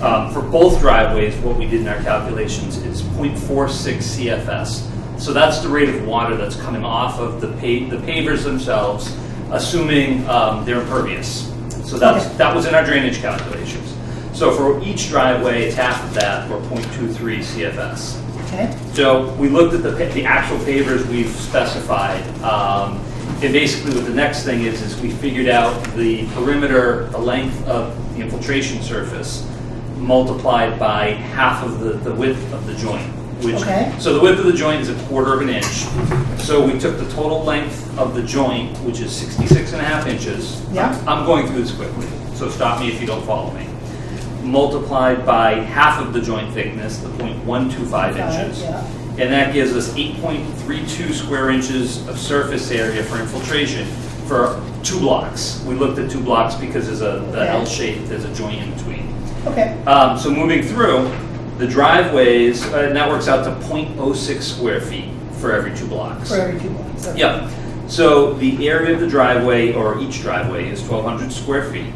For both driveways, what we did in our calculations is 0.46 CFS. So that's the rate of water that's coming off of the pavers themselves, assuming they're impervious. So that was in our drainage calculations. So for each driveway, it's half of that, or 0.23 CFS. Okay. So we looked at the actual pavers we've specified, and basically what the next thing is we figured out the perimeter, the length of the infiltration surface, multiplied by half of the width of the joint. So the width of the joint is 1/4 of an inch. So we took the total length of the joint, which is 66.5 inches. Yeah. I'm going through this quickly, so stop me if you don't follow me. Multiplied by half of the joint thickness, the 0.125 inches. Yeah. And that gives us 8.32 square inches of surface area for infiltration for 2 blocks. We looked at 2 blocks because there's the L shape, there's a joint in between. Okay. So moving through, the driveways, and that works out to 0.06 square feet for every 2 blocks. For every 2 blocks. Okay. Yep. So the area of the driveway, or each driveway, is 1,200 square feet.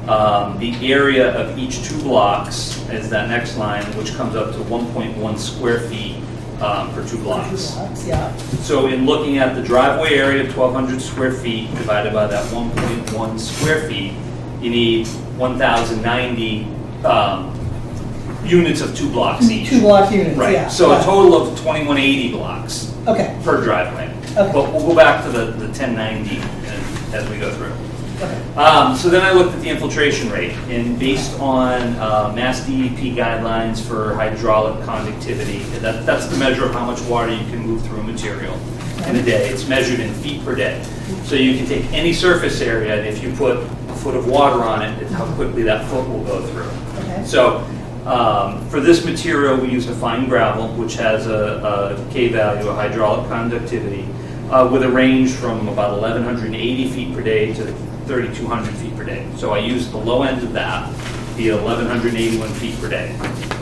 The area of each 2 blocks is that next line, which comes up to 1.1 square feet per 2 blocks. Yeah. So in looking at the driveway area of 1,200 square feet divided by that 1.1 square feet, you need 1,090 units of 2 blocks each. 2 block units, Right. yeah. So a total of 2,180 blocks per driveway. Okay. But we'll go back to the 1090 as we go through. Okay. So then I looked at the infiltration rate, and based on Mass DEP guidelines for hydraulic conductivity, that's the measure of how much water you can move through a material in a day. It's measured in feet per day. So you can take any surface area, and if you put a foot of water on it, it's how quickly that foot will go through. Okay. So for this material, we used a fine gravel, which has a K value, a hydraulic conductivity, with a range from about 1,180 feet per day to 3,200 feet per day. So I used the low end of that, the 1,181 feet per day.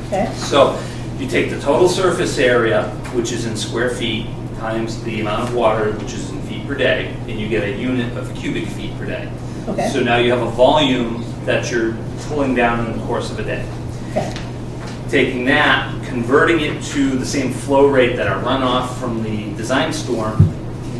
Okay. So you take the total surface area, which is in square feet, times the amount of water, which is in feet per day, and you get a unit of cubic feet per day. Okay. So now you have a volume that you're pulling down in the course of a day. Okay. Taking that, converting it to the same flow rate that our runoff from the design storm,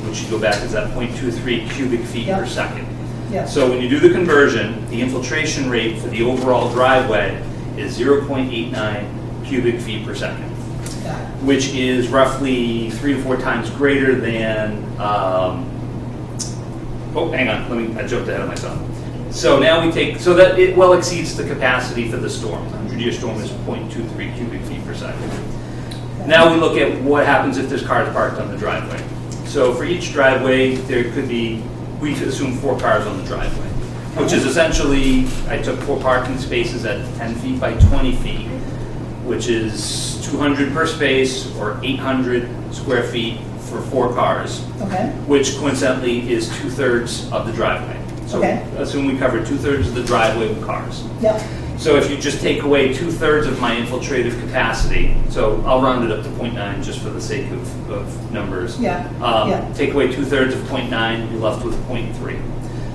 which you go back is that 0.23 cubic feet per second. Yeah. So when you do the conversion, the infiltration rate for the overall driveway is 0.89 cubic feet per second, which is roughly 3 to 4 times greater than, hang on, I jumped ahead of myself. So now we take, so that it well exceeds the capacity for the storm. The 100-year storm is 0.23 cubic feet per second. Now we look at what happens if there's cars parked on the driveway. So for each driveway, there could be, we assume 4 cars on the driveway, which is essentially, I took 4 parking spaces at 10 feet by 20 feet, which is 200 per space, or 800 square feet for 4 cars, which coincidentally is 2/3 of the driveway. So assume we cover 2/3 of the driveway with cars. Yep. So if you just take away 2/3 of my infiltrative capacity, so I'll round it up to 0.9 just for the sake of numbers. Take away 2/3 of 0.9, you're left with 0.3.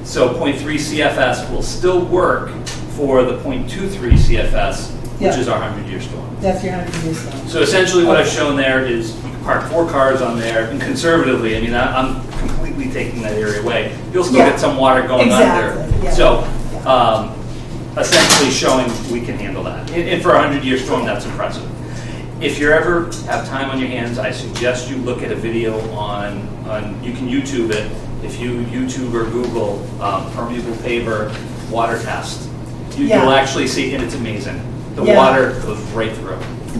So 0.3 CFS will still work for the 0.23 CFS, which is our 100-year storm. That's your 100-year storm. So essentially what I've shown there is you can park 4 cars on there, and conservatively, I mean, I'm completely taking that area away. You'll still get some water going on there. So essentially showing we can handle that. And for a 100-year storm, that's impressive. If you ever have time on your hands, I suggest you look at a video on you can YouTube it. If you YouTube or Google permeable paver water test, you'll actually see, and it's amazing. The water goes right through.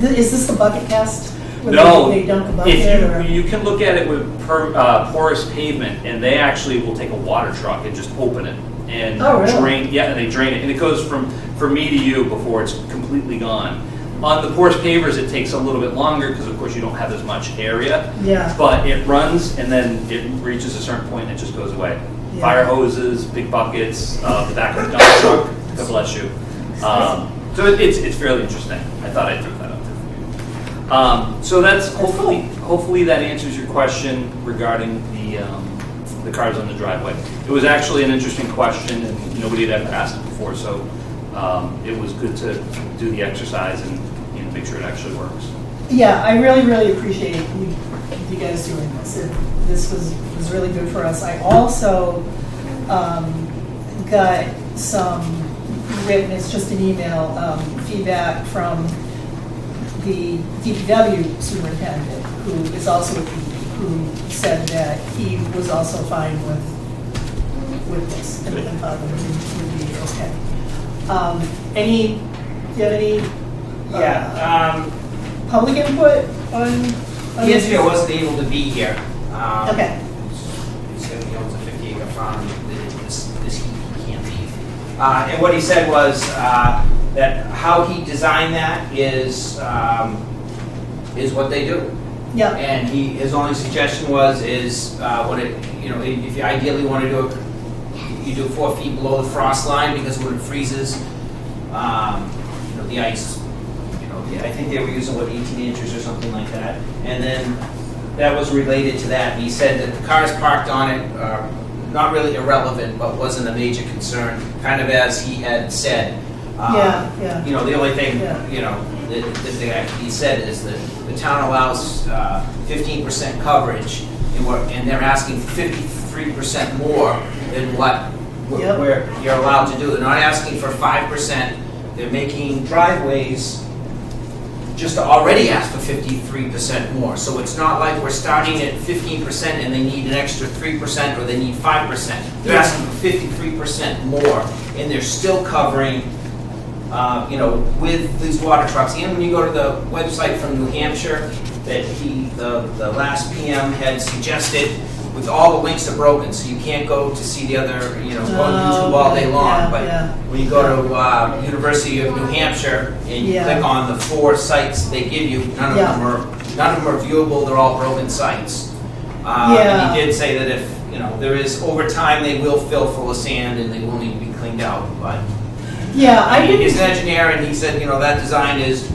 Is this the bucket test? No, they dunk a bucket, you can look at it with porous pavement, and they actually will take a water truck and just open it and drain. Yeah, and they drain it, and it goes from me to you before it's completely gone. On the porous pavers, it takes a little bit longer because, of course, you don't have as much area. Yeah. But it runs, and then it reaches a certain point, and it just goes away. Yeah. Fire hoses, big buckets, the back of the dump truck. God bless you. So it's fairly interesting. I thought I'd throw that out there for you. So that's hopefully that answers your question regarding the cars on the driveway. It was actually an interesting question, and nobody had ever asked it before. So it was good to do the exercise and make sure it actually works. Yeah, I really, really appreciate you guys doing this. This was really good for us. I also got some written, it's just an email, feedback from the DPW superintendent, who is also a PD, who said that he was also fine with this and thought it would be okay. Do you have any public input on The engineer wasn't able to be here. Okay. He said he owns a 50-acre farm. This he can't leave. And what he said was that how he designed that is what they do. Yeah. And his only suggestion is if you ideally want to do it, you do 4 feet below the frost line, because when it freezes, the ice. I think they were using 18 inches or something like that. And then that was related to that. And he said that the cars parked on it are not really irrelevant, but wasn't a major concern, kind of as he had said. Yeah. The only thing, that he said is that the town allows 15% coverage, and they're asking 53% more than what you're allowed to do. They're not asking for 5%. They're making driveways just to already ask for 53% more. So it's not like we're starting at 15% and they need an extra 3% or they need 5%. They're asking for 53% more, and they're still covering, with these water trucks. And when you go to the website from New Hampshire that the last PM had suggested, with all the links are broken, so you can't go to see the other, go on YouTube all day long. When you go to University of New Hampshire and you click on the 4 sites they give you, none of them are viewable. They're all broken sites. And he did say that if there is over time, they will fill full of sand and they will need to be cleaned out. But he's an engineer, and he said that design is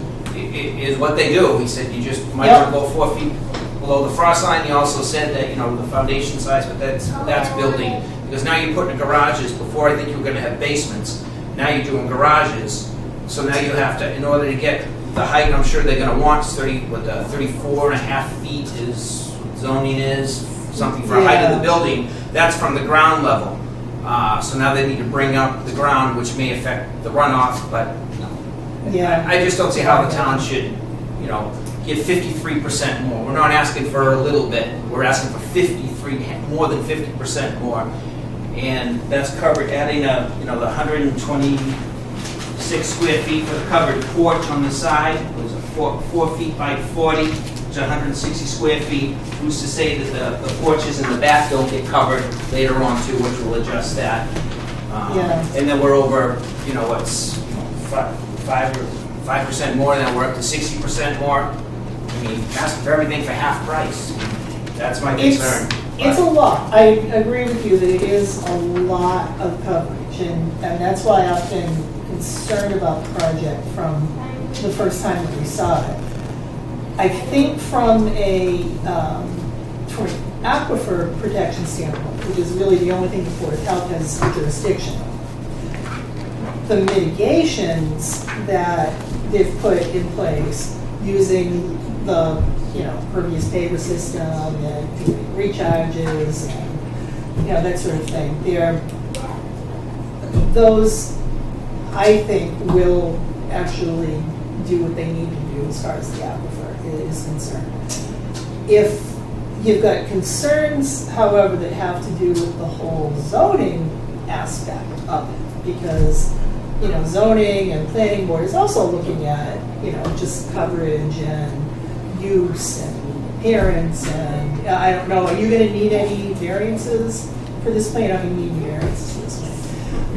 what they do. He said you just might want to go 4 feet below the frost line. He also said that the foundation size, but that's building, because now you're putting garages. Before, I think you were going to have basements. Now you're doing garages. So now you have to, in order to get the height, I'm sure they're going to want 34 and a half feet is zoning is something for height of the building. That's from the ground level. So now they need to bring up the ground, which may affect the runoff. But I just don't see how the town should, give 53% more. We're not asking for a little bit. We're asking for more than 50% more. And that's covered, adding the 126 square feet for the covered porch on the side. It was 4 feet by 40, which is 160 square feet. Who's to say that the porches in the back don't get covered later on too, which will adjust that. And then we're over, 5% more, then we're up to 60% more. I mean, asking for everything for half price. That's my concern. It's a lot. I agree with you that it is a lot of coverage, and that's why I've been concerned about the project from the first time that we saw it. I think from an aquifer protection standpoint, which is really the only thing the Board of Health has jurisdiction over, the mitigations that they've put in place using the pervious paver system and recharges and that sort of thing. Those, I think, will actually do what they need to do as far as the aquifer is concerned. If you've got concerns, however, that have to do with the whole zoning aspect of it, because zoning and planning board is also looking at just coverage and use and appearance, and I don't know, are you going to need any variances for this plan? I don't need any variances for this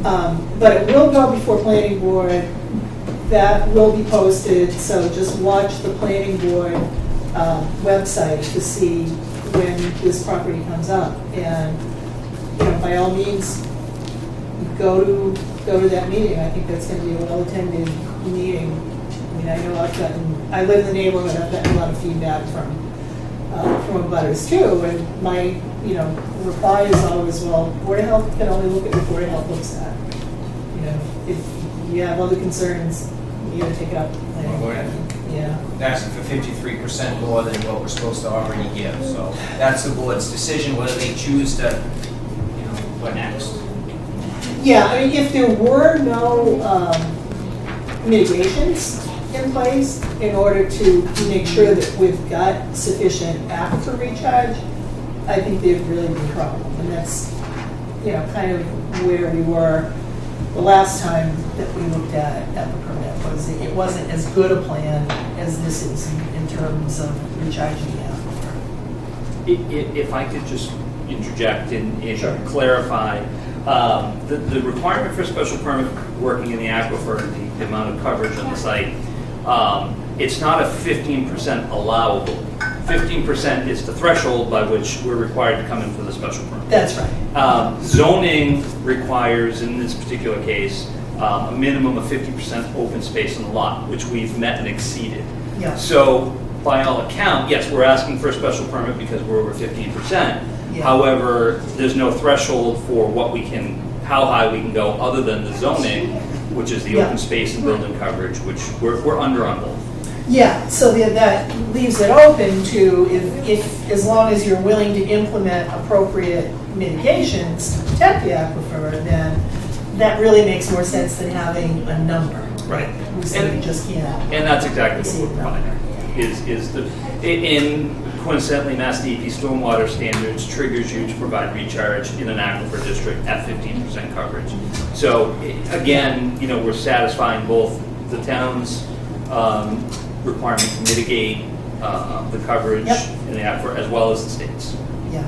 plan. But it will go before planning board. That will be posted, so just watch the planning board website to see when this property comes up. And by all means, go to that meeting. I think that's going to be a well-attended meeting. I mean, I know I live in the neighborhood. I've gotten a lot of feedback from abutters too, and my reply is always, well, Board of Health can only look at what Board of Health looks at. If you have other concerns, you gotta take it up. Well, go ahead. Yeah. Asking for 53% more than what we're supposed to already give. So that's the board's decision, whether they choose to, what next. Yeah, I mean, if there were no mitigations in place in order to make sure that we've got sufficient aquifer recharge, I think there'd really be a problem. And that's, kind of where we were the last time that we looked at the permit, was it wasn't as good a plan as this is in terms of recharging the aquifer. If I could just interject and Sure. clarify, the requirement for a special permit working in the aquifer, the amount of coverage on the site, it's not a 15% allowable. 15% is the threshold by which we're required to come in for the special permit. That's right. Zoning requires, in this particular case, a minimum of 50% open space on the lot, which we've met and exceeded. Yeah. So by all account, yes, we're asking for a special permit because we're over 15%. Yeah. However, there's no threshold for how high we can go other than the zoning, which is the Yeah. open space and building coverage, which we're under on both. Yeah, so that leaves it open to, if as long as you're willing to implement appropriate mitigations to protect the aquifer, then that really makes more sense than having a number. Right. We say we just can't. And that's exactly what exceed we're that. providing. In coincidentally, Mass DEP stormwater standards triggers you to provide recharge in an aquifer district at 15% coverage. So again, we're satisfying both the town's requirement to mitigate the coverage Yep. in the aquifer as well as the state's. Yeah.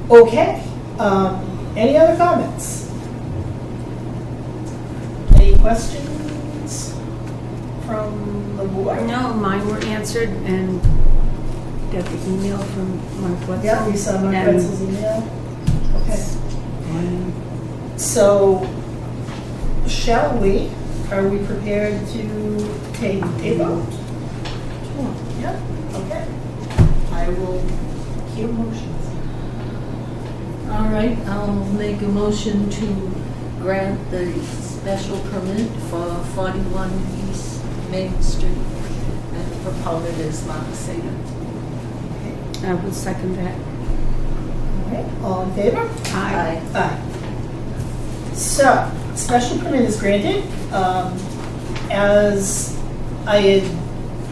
Okay, any other comments? Any questions from the board? No, mine were answered and got the email from Mark Wetzel. Yeah, we saw Mark And- Wetzel's email. Okay. and So, shall we, are we prepared to take a vote? Sure. Yeah, okay. I will hear motions. All right, I'll make a motion to grant the special permit for 41 East Main Street, and proponent is Mark Sager. I will second that. All right, all in favor? Aye. Aye. So, special permit is granted. As I had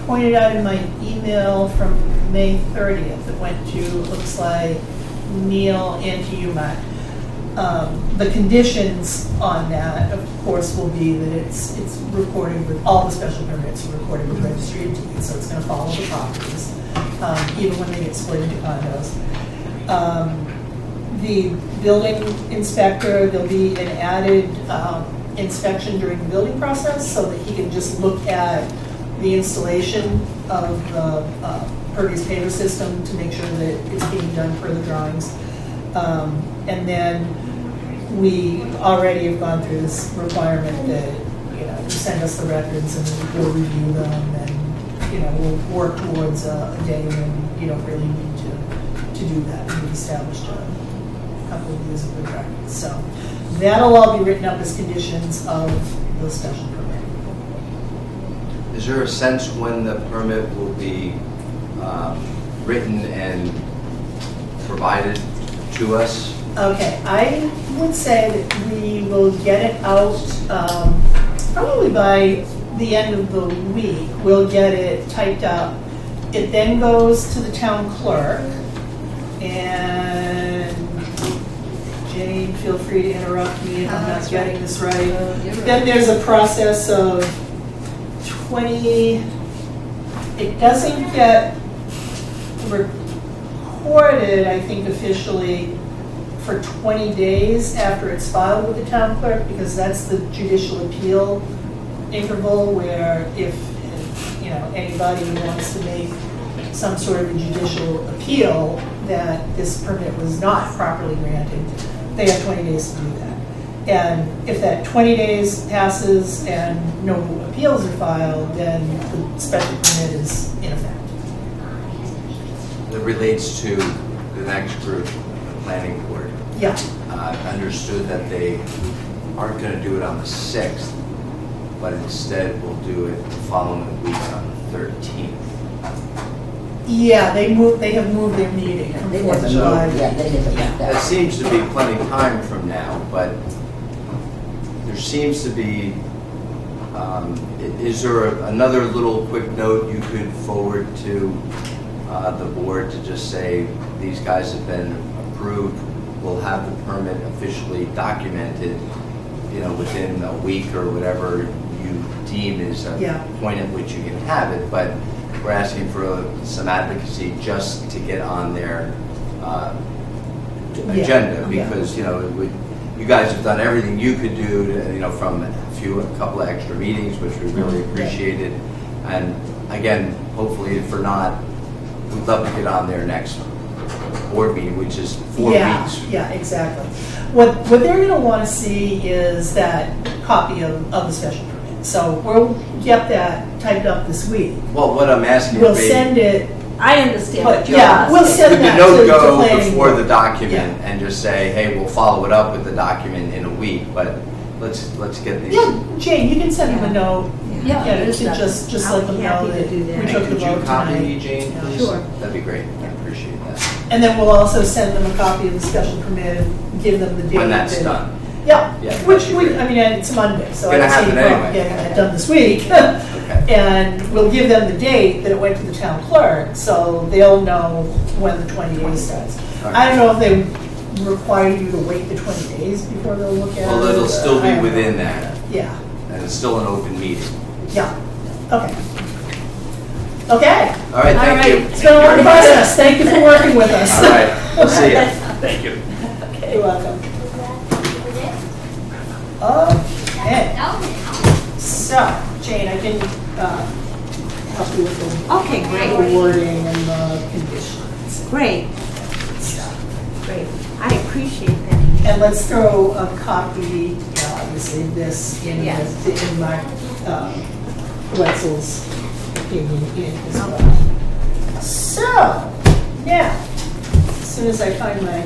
pointed out in my email from May 30th, it went to, it looks like, Neil and to you, Matt. The conditions on that, of course, will be that it's recorded with, all the special permits are recorded with registry of deeds, so it's gonna follow the properties, even when they get split into condos. The building inspector, there'll be an added inspection during the building process so that he can just look at the installation of the pervious paver system to make sure that it's being done per the drawings. And then we already have gone through this requirement that, you send us the records and we'll review them and, we'll work towards a day when you don't really need to do that. We've established a couple of years of good practice. So that'll all be written up as conditions of the special permit. Is there a sense when the permit will be written and provided to us? Okay, I would say that we will get it out probably by the end of the week. We'll get it typed up. It then goes to the town clerk, and Jane, feel free to interrupt me if I'm not That's getting right. this right. You're right. Then there's a process of 20, it doesn't get recorded, I think, officially for 20 days after it's filed with the town clerk, because that's the judicial appeal interval where if anybody wants to make some sort of a judicial appeal that this permit was not properly granted, they have 20 days to do that. And if that 20 days passes and no appeals are filed, then the special permit is in effect. That relates to the next group, the planning board. Yeah, Understood that they aren't going to do it on the 6th, but instead will do it the following week on the 13th. Yeah, they have moved their meeting from They 4th of never July. moved, yeah, they never moved That that. seems to be plenty of time from now, but there seems to be, is there another little quick note you could forward to the board to just say, these guys have been approved, we'll have the permit officially documented, within a week or whatever you deem is a Yeah. point at which you can have it, but we're asking for some advocacy just to get on their agenda, Yeah. because, you guys have done everything you could do, from a couple of extra meetings, which we really appreciated. And again, hopefully, if not, we'd love to get on their next board meeting, which is 4 weeks. Yeah, exactly. What they're gonna wanna see is that copy of the special permit. So we'll get that typed up this week. Well, what I'm asking We'll would be, send it, I understand but what you're yeah, we'll asking. send could the that note to go planning before board. the document Yeah. and just say, hey, we'll follow it up with the document in a week, but let's get these. Yeah, Jane, you can send them a note. Yeah, Yeah, there's to that. just I'll let them be know happy that to do that. we And took the could you vote copy me, tonight. Jane, Yeah. please? Sure. That'd be great. I appreciate that. And then we'll also send them a copy of the special permit and give them the date. When that's that- done. Yeah, Yeah, which that'd be great. it's Monday, so I Gonna don't see any happen problem anyway. getting that done this week. Okay. And we'll give them the date that it went to the town clerk, so they'll know when the 20 days starts. All I right. don't know if they require you to wait the 20 days before they'll look at it. Well, it'll still I be don't know. within that, Yeah, and it's still an open meeting. yeah, okay. Okay, All right, thank you. it's been a long process, thank you for working with us. All right, we'll see you. Thank you. You're welcome. Okay, so, Jane, I can help you with Okay, the great, wording and the conditions. great, stuff. great. I appreciate that. And let's throw a copy, obviously, this in Yes. in Mark Wetzel's opinion in as well. So, now, as soon as I find my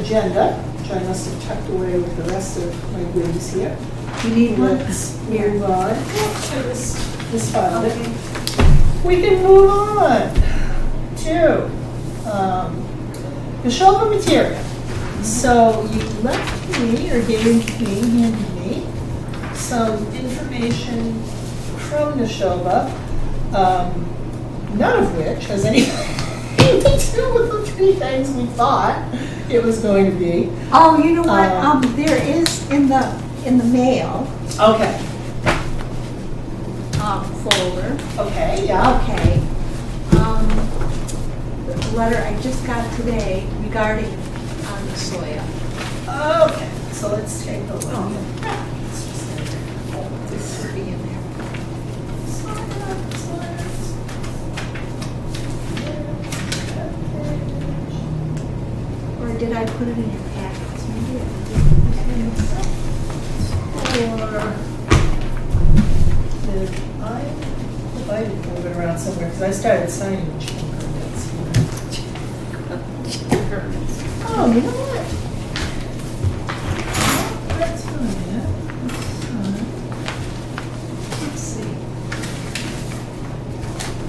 agenda, which I must have tucked away with the rest of my goodies here, You need one? let's Here. move on. So this file. Okay. We can move on to the shoulder material. So you left me, or handed me, some information from Neshoba, none of which has anything to do with the 3 things we thought it was going to be. Oh, you know what, There is in the mail, Okay, folder, okay, yeah. okay. The letter I just got today regarding the soya. Okay, so let's take a look. Let's just This should be in there. Or did I put it in your packets? Maybe I did. I didn't move it around somewhere, because I started signing chicken permits. Oh, you know what? That's fine, yeah. Let's see.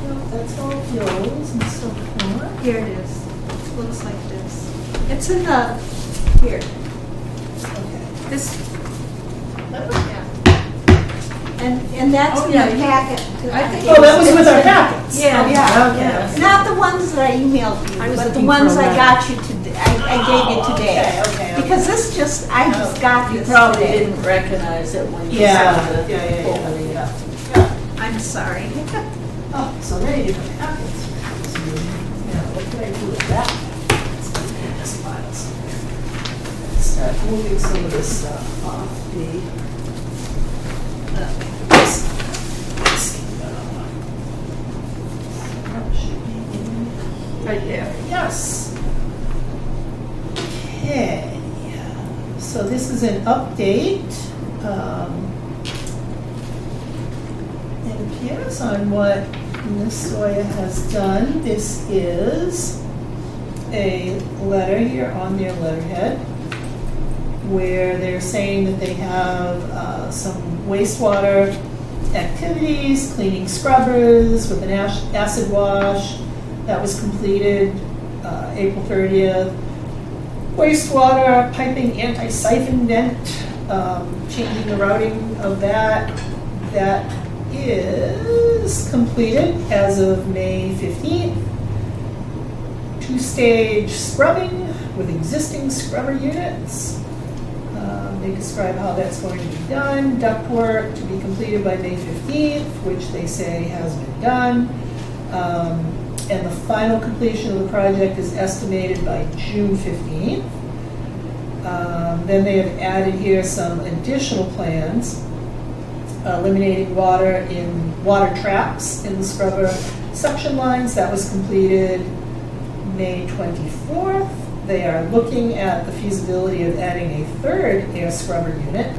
No, that's all yours and so forth. Here it is. It looks like this. It's in the, here, Okay. this, That was- yeah. And that's Oh, in yeah, the you- packet. I think Oh, that was with our packets? Yeah, Okay, yeah, okay. yeah. Not the ones that I emailed you, I was but the looking ones for a I letter. got you today, I gave you today. Okay. Because this I just got You this probably today. didn't recognize it when you Yeah, saw the yeah. folder. Yeah. I'm sorry. Oh, so many different packets. So, now, what can I do with that? Let's put it in this file somewhere. Let's start moving some of this stuff off the. This. That should be in. Right there. Yes. Okay. So this is an update. It appears on what Ms. Sawyer has done. This is a letter here on their letterhead where they're saying that they have some wastewater activities, cleaning scrubbers with an acid wash. That was completed April 30th. Wastewater piping anti-siphon vent, changing the routing of that. That is completed as of May 15th. Two-stage scrubbing with existing scrubber units. They describe how that's going to be done. Ductwork to be completed by May 15th, which they say has been done. And the final completion of the project is estimated by June 15th. Then they have added here some additional plans, eliminating water traps in the scrubber suction lines. That was completed May 24th. They are looking at the feasibility of adding a third air scrubber unit,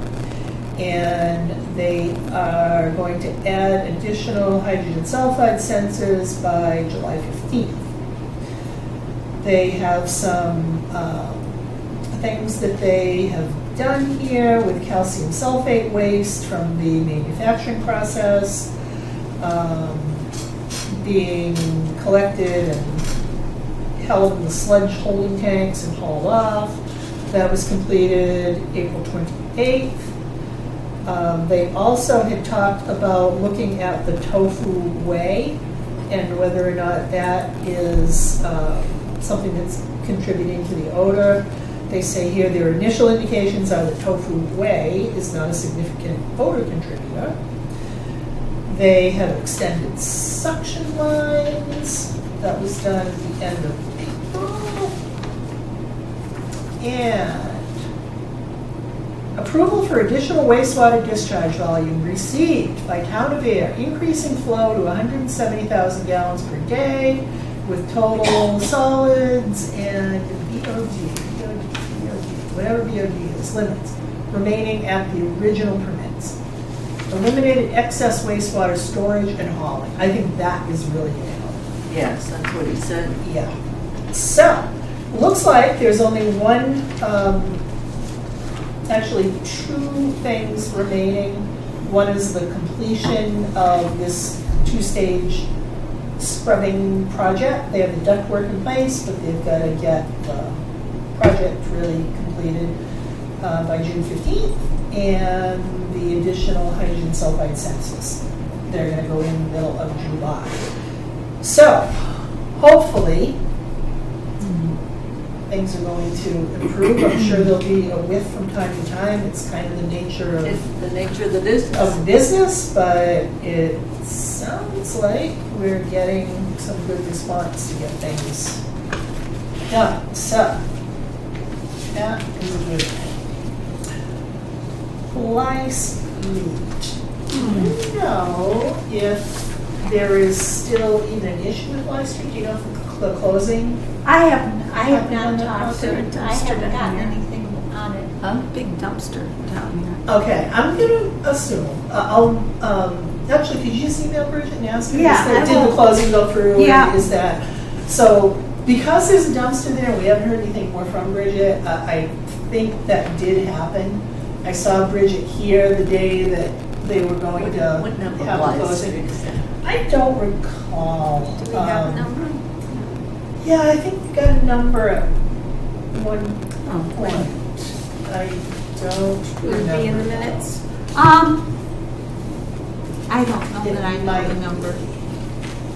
and they are going to add additional hydrogen sulfide sensors by July 15th. They have some things that they have done here with calcium sulfate waste from the manufacturing process being collected and held in the sludge holding tanks and hauled off. That was completed April 28th. They also had talked about looking at the tofu whey and whether or not that is something that's contributing to the odor. They say here their initial indications are that tofu whey is not a significant odor contributor. They have extended suction lines. That was done at the end of April. And approval for additional wastewater discharge volume received by Town of Ayer, increasing flow to 170,000 gallons per day with total solids and BOD, whatever BOD is, limits, remaining at the original permits. Eliminated excess wastewater storage and hauling. I think that is really good. Yes, that's what he said. Yeah. So, looks like there's only one, actually two things remaining. One is the completion of this two-stage scrubbing project. They have the ductwork in place, but they've got to get the project really completed by June 15th. And the additional hydrogen sulfide sensors. They're going to go in the middle of July. So, hopefully, things are going to improve. I'm sure there'll be a whiff from time to time. It's kind of the nature of It's the nature of the business. but it sounds like we're getting some good response to get things done. So, that is a good thing. Lice leak. Do you know if there is still even an issue with Lice Street? Do you know if the closing? I have not talked to There her. a dumpster I haven't down gotten here? anything on it. A big dumpster down here. Okay, I'm gonna assume. Actually, could you just email Bridget and ask her? Yeah, I Did the will. closing go through? Yeah. Is that, so because there's a dumpster there, we haven't heard anything more from Bridget. I think that did happen. I saw Bridget here the day that they were going to Wouldn't have have the applied. closing. I don't recall. Do we have a number? Yeah, I think we got a number at one Oh, point. I don't Would it be in the remember. minutes? I don't know that I know Might. the number.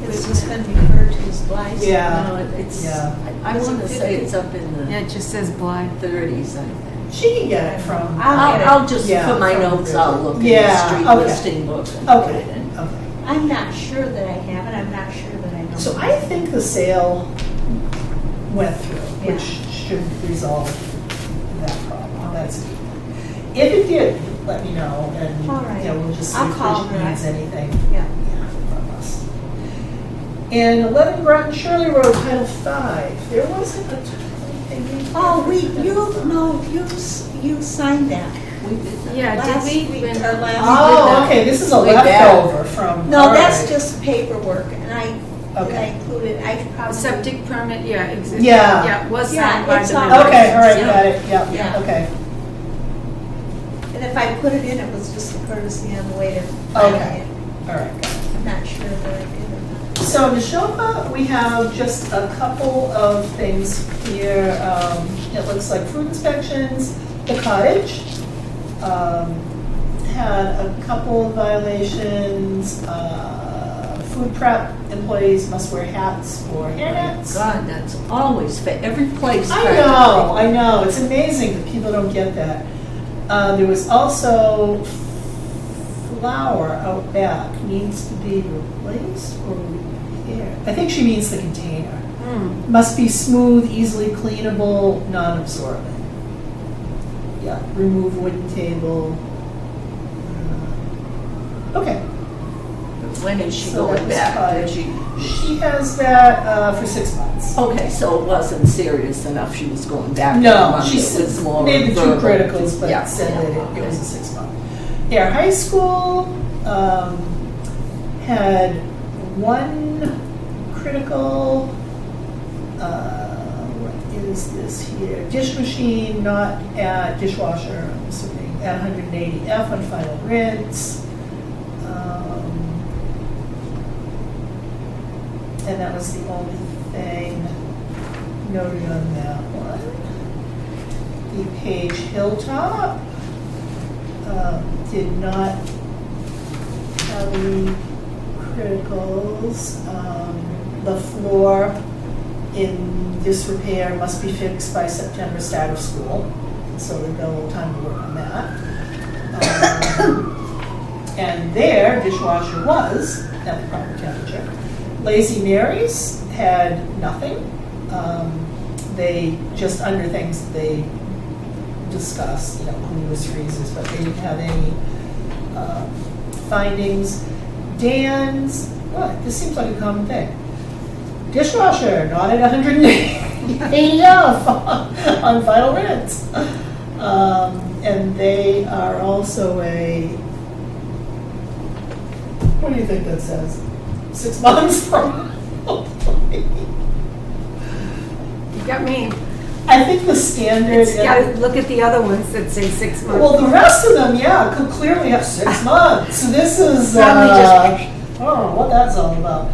It's just been referred to as lice. Yeah. No, it's, Yeah. I want to say it's up in Yeah, the it just says Bly. 30s, I think. She can get it from. I'll just, Yeah, for my from notes, Bridget. I'll look in Yeah, the street okay. listing book and put Okay, it in. okay. I'm not sure that I have it. I'm not sure that I know. So I think the sale went through, which Yeah. should resolve that problem. That's good. If it did, let me know, and All right. we'll just see I'll if call Bridget her. needs anything Yeah. from us. And 11 Groton Shirley Road, Title 5. There wasn't a tiny thing. Oh, you signed that. We did that. Yeah, Last did we? week When- or last Oh, okay, this is a Way back. leftover from. No, all that's right. just paperwork, and I Okay. included, I A probably. septic permit, yeah, Yeah. Yeah, was Yeah, signed by it's the on- members. Okay, all right, Yeah. got it, yeah, Yeah. okay. if I put it in, it was just a courtesy on the way to. Okay. All right. I'm not sure that I did or not. So Neshoba, we have just a couple of things here. It looks like food inspections. The cottage had a couple of violations. Food prep employees must wear hats or hairnets. God, that's always for every place. I know. It's amazing that people don't get that. There was also flour out back needs to be replaced or repaired. I think she means the container. Must be smooth, easily cleanable, non-absorbent. Yeah, remove wooden table. Okay. When is she So going that back? was Did She has that for 6 months. Okay, so it wasn't serious enough, she was going back. No, every she month. It was more made the two verbal. criticals, but Yeah, said that yeah, it was okay. a 6 month. Yeah, high school had one critical. What is this here? Dish machine, not at dishwasher. I'm assuming at 180 F on final rinse. And that was the only thing noted on that one. The Page Hilltop did not have any criticals. The floor in disrepair must be fixed by September start of school, so we've got a little time to work on that. And their dishwasher was at the proper temperature. Lazy Mary's had nothing. They just under things that they discussed, coolers, freezers, but they didn't have any findings. Dan's, this seems like a common thing. Dishwasher, not at 180 F on final rinse. And they are also what do you think that says? 6 months from. You got me. I think the standard. Look at the other ones that say 6 months. Well, the rest of them, could clearly have 6 months. So this is. Probably just I don't know what that's all about.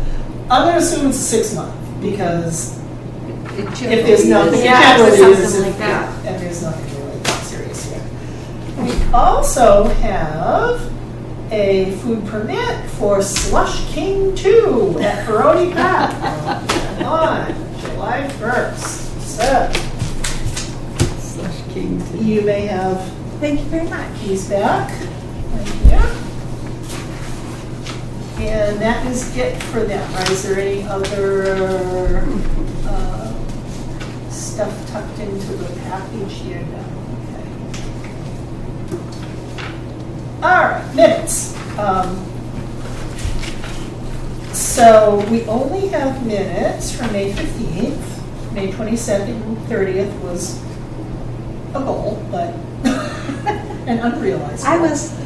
I'm going to assume it's a 6 month because if there's nothing, Yeah, it or generally is, something like that. and there's nothing really serious here. We also have a food permit for Slush King 2 at Peroni Park on July 1st. So Slush King. you may have Thank you very much. keys back. Right here. And that is it for them. Right? Is there any other stuff tucked into the package here? No. Okay. All right, minutes. So we only have minutes from May 15th. May 22nd and 30th was a goal, but an unrealized goal.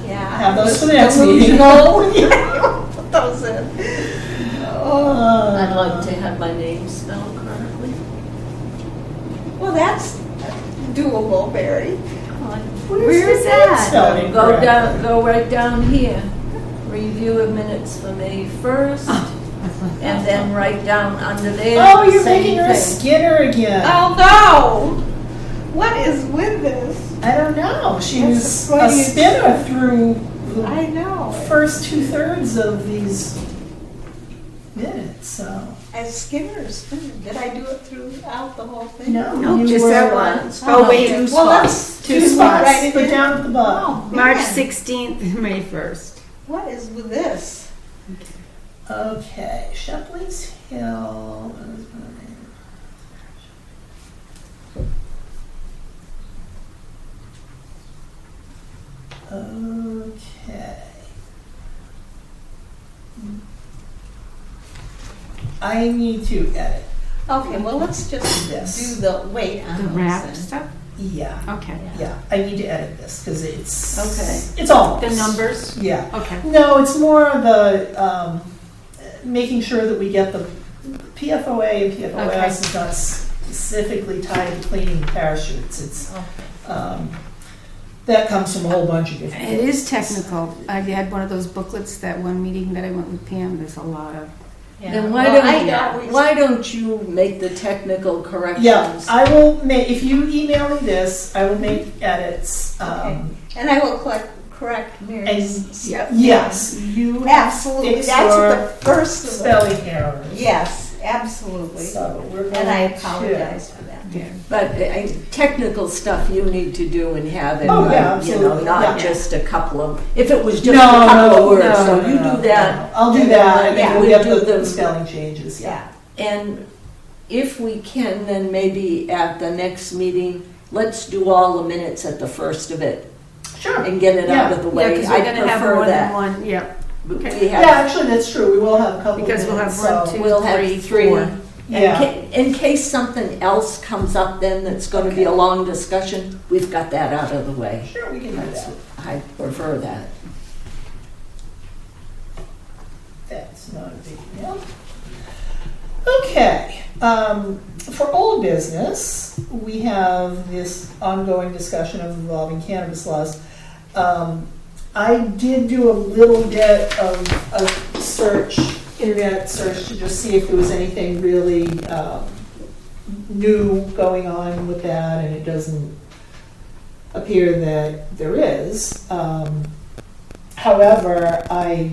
Have those for the next meeting. Put those in. I'd like to have my name spelled correctly. Well, that's doable, Barry. Where's that? Spelling Go correctly. down, go right down here. Review of minutes for May 1st, and then right down under there. Oh, you're same making her a thing. Skinner again. Oh, no! What is with this? I don't know. She That's was the a funniest- spinner through the I know. first 2/3 of these minutes, so. As Skinner's, did I do it throughout the whole thing? No, you just were- that one. Oh, wait. Two Well, spots. let's Two just spots, write it but in. down at the bottom. Oh, March man. 16th, May 1st. What is with this? Okay, Shepley's Hill. Okay. I need to edit. Okay, well, let's just This. do the weight on The those wrap then. stuff? Yeah, Okay. yeah. I need to edit this because it's Okay. It's almost The numbers? Yeah. Okay. No, it's more the making sure that we get the PFOA and PFOS Okay. is not specifically tied to cleaning parachutes. It's that comes from a whole bunch of different. It is places. technical. I had one of those booklets that one meeting that I went with Pam. There's a lot of. Then Well, why don't you make the technical corrections? Yeah, I will make, if you email me this, I will make edits. And I will correct Mary's. And yes, you have Absolutely, fixed that's your the first of the. spelling errors. Yes, absolutely. So we're going And I to. apologize for that. But technical stuff you need to do and have it, Oh, yeah, right, you know, absolutely, not yeah. just a couple of, if it was just a No, couple of no, words, no, so no, you no, do that. no. I'll do and that, then and then we we'll do get the them. spelling changes, yeah. And if we can, then maybe at the next meeting, let's do all the minutes at the first of it Sure. and get it out of the Yeah, way. because we're I going to have prefer more than that. one. Yeah, We Yeah, have, actually, that's true, we will have a couple of because we'll have minutes, one, so- two, we'll have three. four. Yeah. In case something else comes up then that's going to be a long discussion, we've got that out of the way. Sure, we can do That's, that. I prefer that. That's not a big deal. Okay, for old business, we have this ongoing discussion of involving cannabis laws. I did do a little bit of a search, internet search, to just see if there was anything really new going on with that, and it doesn't appear that there is. However, I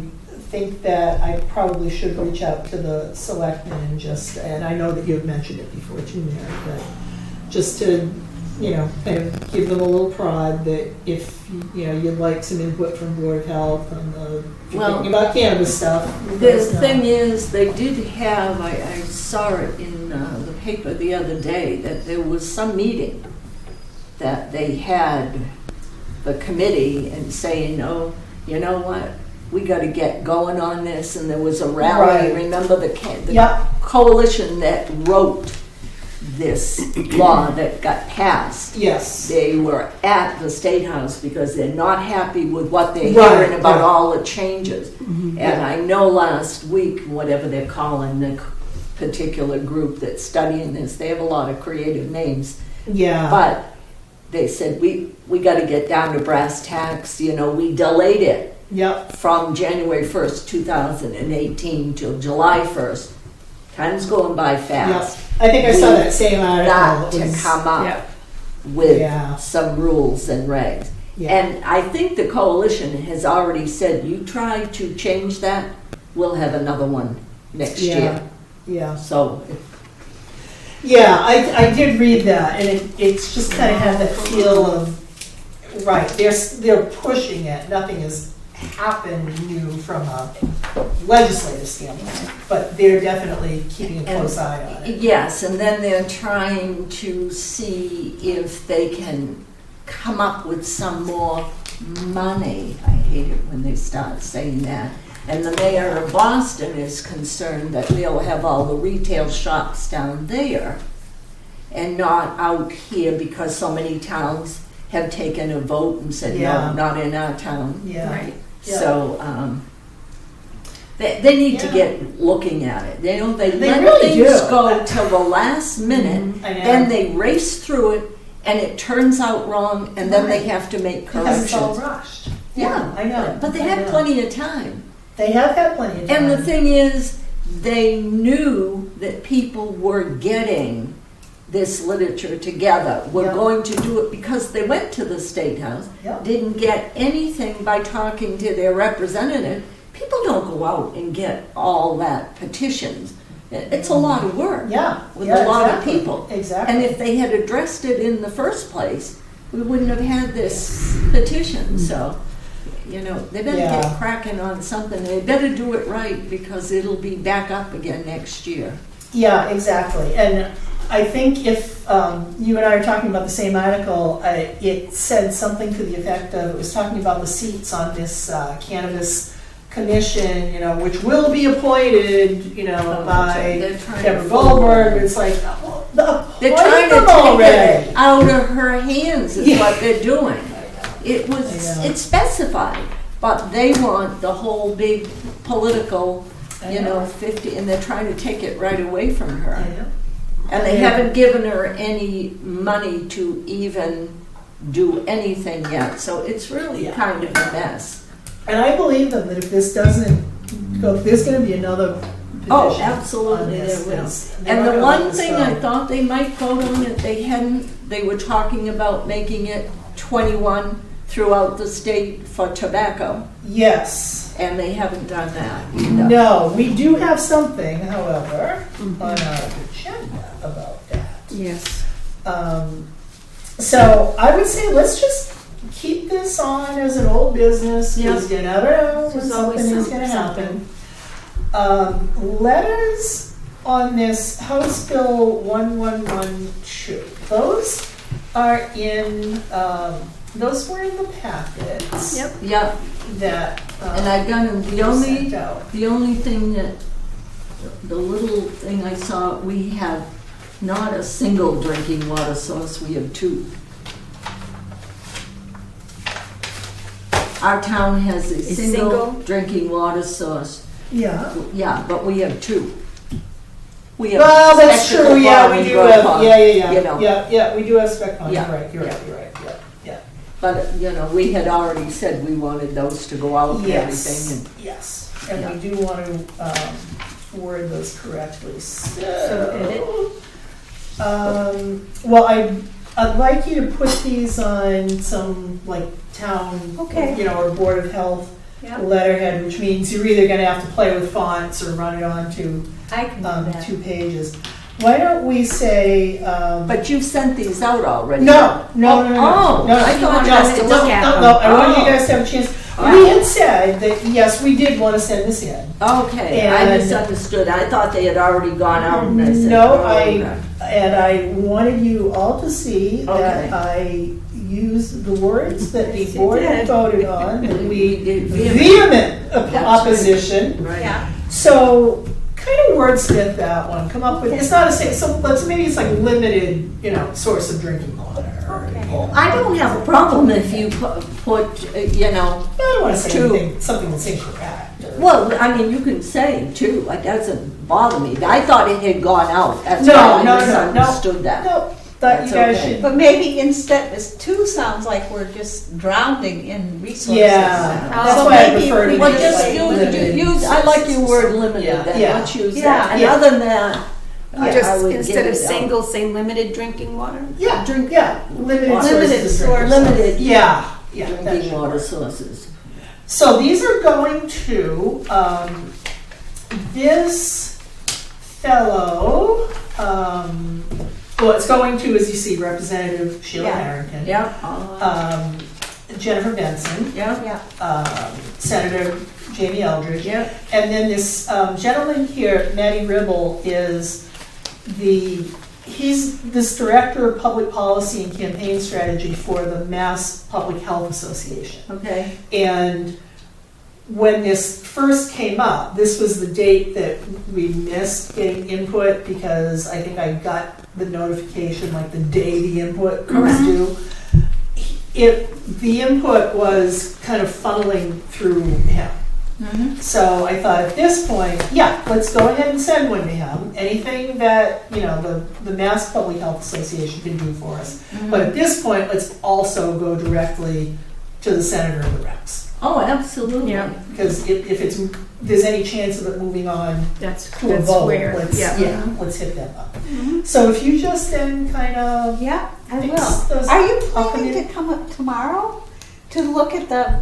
think that I probably should reach out to the selectmen and just, and I know that you have mentioned it before too, Mary, but just to, you know, kind of give them a little prod that if, you know, you'd like some input from Board of Health and if you're Well, thinking about cannabis stuff. let The us know. thing is, they did have, I saw it in the paper the other day, that there was some meeting that they had the committee and saying, oh, you know what, we got to get going on this, and there was a rally. Right. Remember the Yep. coalition that wrote this law that got passed? Yes. They were at the State House because they're not happy with what they're Right, hearing about yeah. all the changes. And I know last week, whatever they're calling the particular group that's studying this, they have a lot of creative names. Yeah. But they said, we got to get down to brass tacks. You know, we delayed it Yep. from January 1st, 2018 till July 1st. Time's going by Yep. fast. I think I saw We that same article. Got It to was- come up Yeah. with Yeah. some rules and regs. Yeah. And I think the coalition has already said, you try to change that, we'll have another one next Yeah. year. Yeah. So, Yeah, I did read that, and it's just kind of had that feel of, right, they're pushing it. Nothing has happened new from a legislative standpoint, but they're definitely keeping a close eye on it. yes, and then they're trying to see if they can come up with some more money. I hate it when they start saying that. And the mayor of Boston is concerned that they'll have all the retail shops down there and not out here because so many towns have taken a vote and said, Yeah. no, not in our town. Yeah. Right. Yeah. So they need to Yeah. get looking at it. They They let really things do. go till the last minute, I know. then they race through it, and it turns out wrong, and then they Right. have to make Because it's all corrections. rushed. Yeah, I know. But they I have know. plenty of time. They have had plenty of time. And the thing is, they knew that people were getting this literature together. We're Yeah. going to do it because they went to the State House, Yeah. didn't get anything by talking to their representative. People don't go out and get all that petitions. It's a lot of work Yeah. with yeah, a lot exactly. of people. Exactly. And if they had addressed it in the first place, we wouldn't have had this petition. So, you know, they better Yeah. get cracking on something. They better do it right because it'll be back up again next year. Yeah, exactly. And I think if you and I are talking about the same article, it said something to the effect of, it was talking about the seats on this cannabis commission, you know, which will be appointed, you know, by They're trying to Deborah fool Goldberg. It's like, well, They're appoint trying to them take already. it out of her hands is Yeah. what they're doing. It was, I know. it's specified, but they want the whole big political, I you know, 50, and they're trying to take it right away from her. I know. And they Yeah. haven't given her any money to even do anything yet, so it's really Yeah. kind of a mess. And I believe them that if this doesn't go, there's gonna be another petition. Oh, on absolutely, this. there will. They're And not the gonna let one this thing go. I thought they might vote on it, they were talking about making it 21 throughout the state for tobacco, Yes. and they haven't done that either. No, we do have something, however, Mm-hmm. on our agenda about that. Yes. So I would say let's just keep this on as an old business, because you never know when There's always something is gonna something. happen. Letters on this House Bill 1112, those are in, those were in the packets. Yep. Yeah, That, and I got them, sent out. the only thing that, the little thing I saw, we have not a single drinking water source, we have two. Our town has a single single? drinking water source. Yeah. Yeah, but we have two. We have Well, that's Spectacle true, yeah, Pond we and do Grove have, Pond, yeah, you know. yeah, we do have spec ponds, Yeah, you're right, yeah. yeah. But, you know, we had already said we wanted those to go out and everything. Yes, and we do want to word those correctly, edit? well, I'd like you to put these on some, like, town, Okay. you know, or Board of Health Yeah, letterhead, which means you're either gonna have to play with fonts or run it onto I can do that. 2 pages. Why don't we say, But you've sent these out already. No. Oh, I thought you wanted us to look at them. No, I want you Oh. guys to have a chance. Oh. We had said that, yes, we did want to send this in. Okay, I And- misunderstood. I thought they had already gone out and I said, No, oh, okay. and I wanted you all to see Okay. that I used the words that the Yes, you board had did. voted on, that we did vehement That's right. opposition. Right. Yeah, So kind of wordsmith that one, come up with, it's not a, so let's, maybe it's like limited, you know, source of drinking water. okay. I don't have a problem if you put, you know, I don't want to say Two. anything, something that's incorrect. or- well, I mean, you can say two, it doesn't bother me. I thought it had gone out, that's No, why no, I no, misunderstood that. No, thought That's you guys okay. should. But maybe instead, this two sounds like we're just drowning in resources. Yeah, that's So why I maybe prefer to we Well, do just just like say limited. use, I like your word limited, Yeah. then Yeah. let's use Yeah. that. And Yeah. other than that, I Just would instead get of it out. single, say limited drinking water? Yeah, Drink- yeah, limited Limited sources of drinking. Limited Yeah, yeah. that drinking should water work. sources. So these are going to, this fellow, well, it's going to, as you see, Representative Sheila Yeah. Harrington. Yeah, Jennifer Benson, yeah, Yeah, Senator Jamie Eldridge. yeah. And then this gentleman here, Matty Ribble, is he's this Director of Public Policy and Campaign Strategy for the Mass Public Health Association. Okay. And when this first came up, this was the date that we missed getting input, because I think I got the notification like the day the input was due. The input was kind of funneling through him. So I thought at this point, yeah, let's go ahead and send one to him. Anything that, you know, the Mass Public Health Association can do for us. But at this point, let's also go directly to the senator and the reps. Oh, absolutely. Yeah. Because if there's any chance of it moving on That's to a vote, where, let's, yeah. let's hit them up. So if you just then kind of yeah, I fix will. those. Are you I'll come planning in. to come up tomorrow to look at the,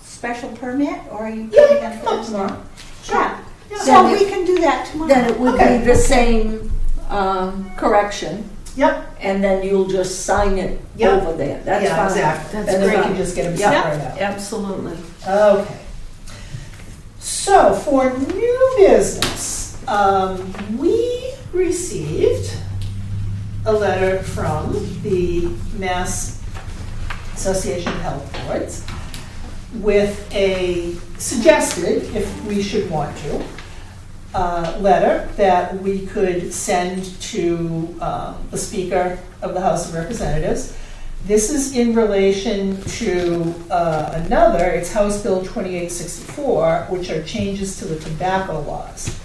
special permit, or are you? Yeah, coming I up can for come this? tomorrow. Yeah, Yeah. so Then we can do that tomorrow. Then it would Okay. be the same correction, Yep, and then you'll just sign it Yep. over there. That's yeah, fine. exactly. That's And then we fine. can just get them Yeah. sent right out. Absolutely. Okay. So for new business, we received a letter from the Mass Association of Health Boards with a suggested, if we should want to, letter that we could send to the Speaker of the House of Representatives. This is in relation to another, it's House Bill 2864, which are changes to the tobacco laws.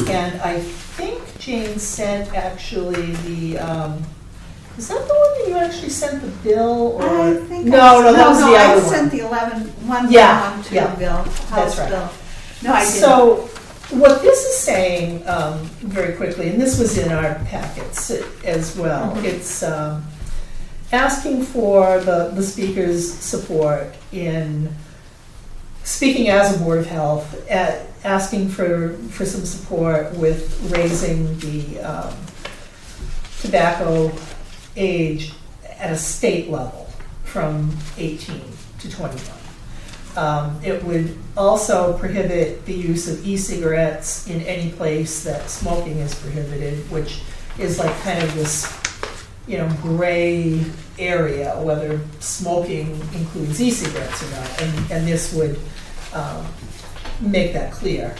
And I think Jane sent actually the, is that the one that you actually sent the bill or? I think No, that was the other I one. sent the 11 Yeah, to yeah, Bill, that's House right. Bill. No, I didn't. So what this is saying, very quickly, and this was in our packets as well, it's asking for the speaker's support in speaking as a Board of Health, asking for some support with raising the tobacco age at a state level from 18 to 21. It would also prohibit the use of e-cigarettes in any place that smoking is prohibited, which is like kind of this, gray area, whether smoking includes e-cigarettes or not, and this would make that clear.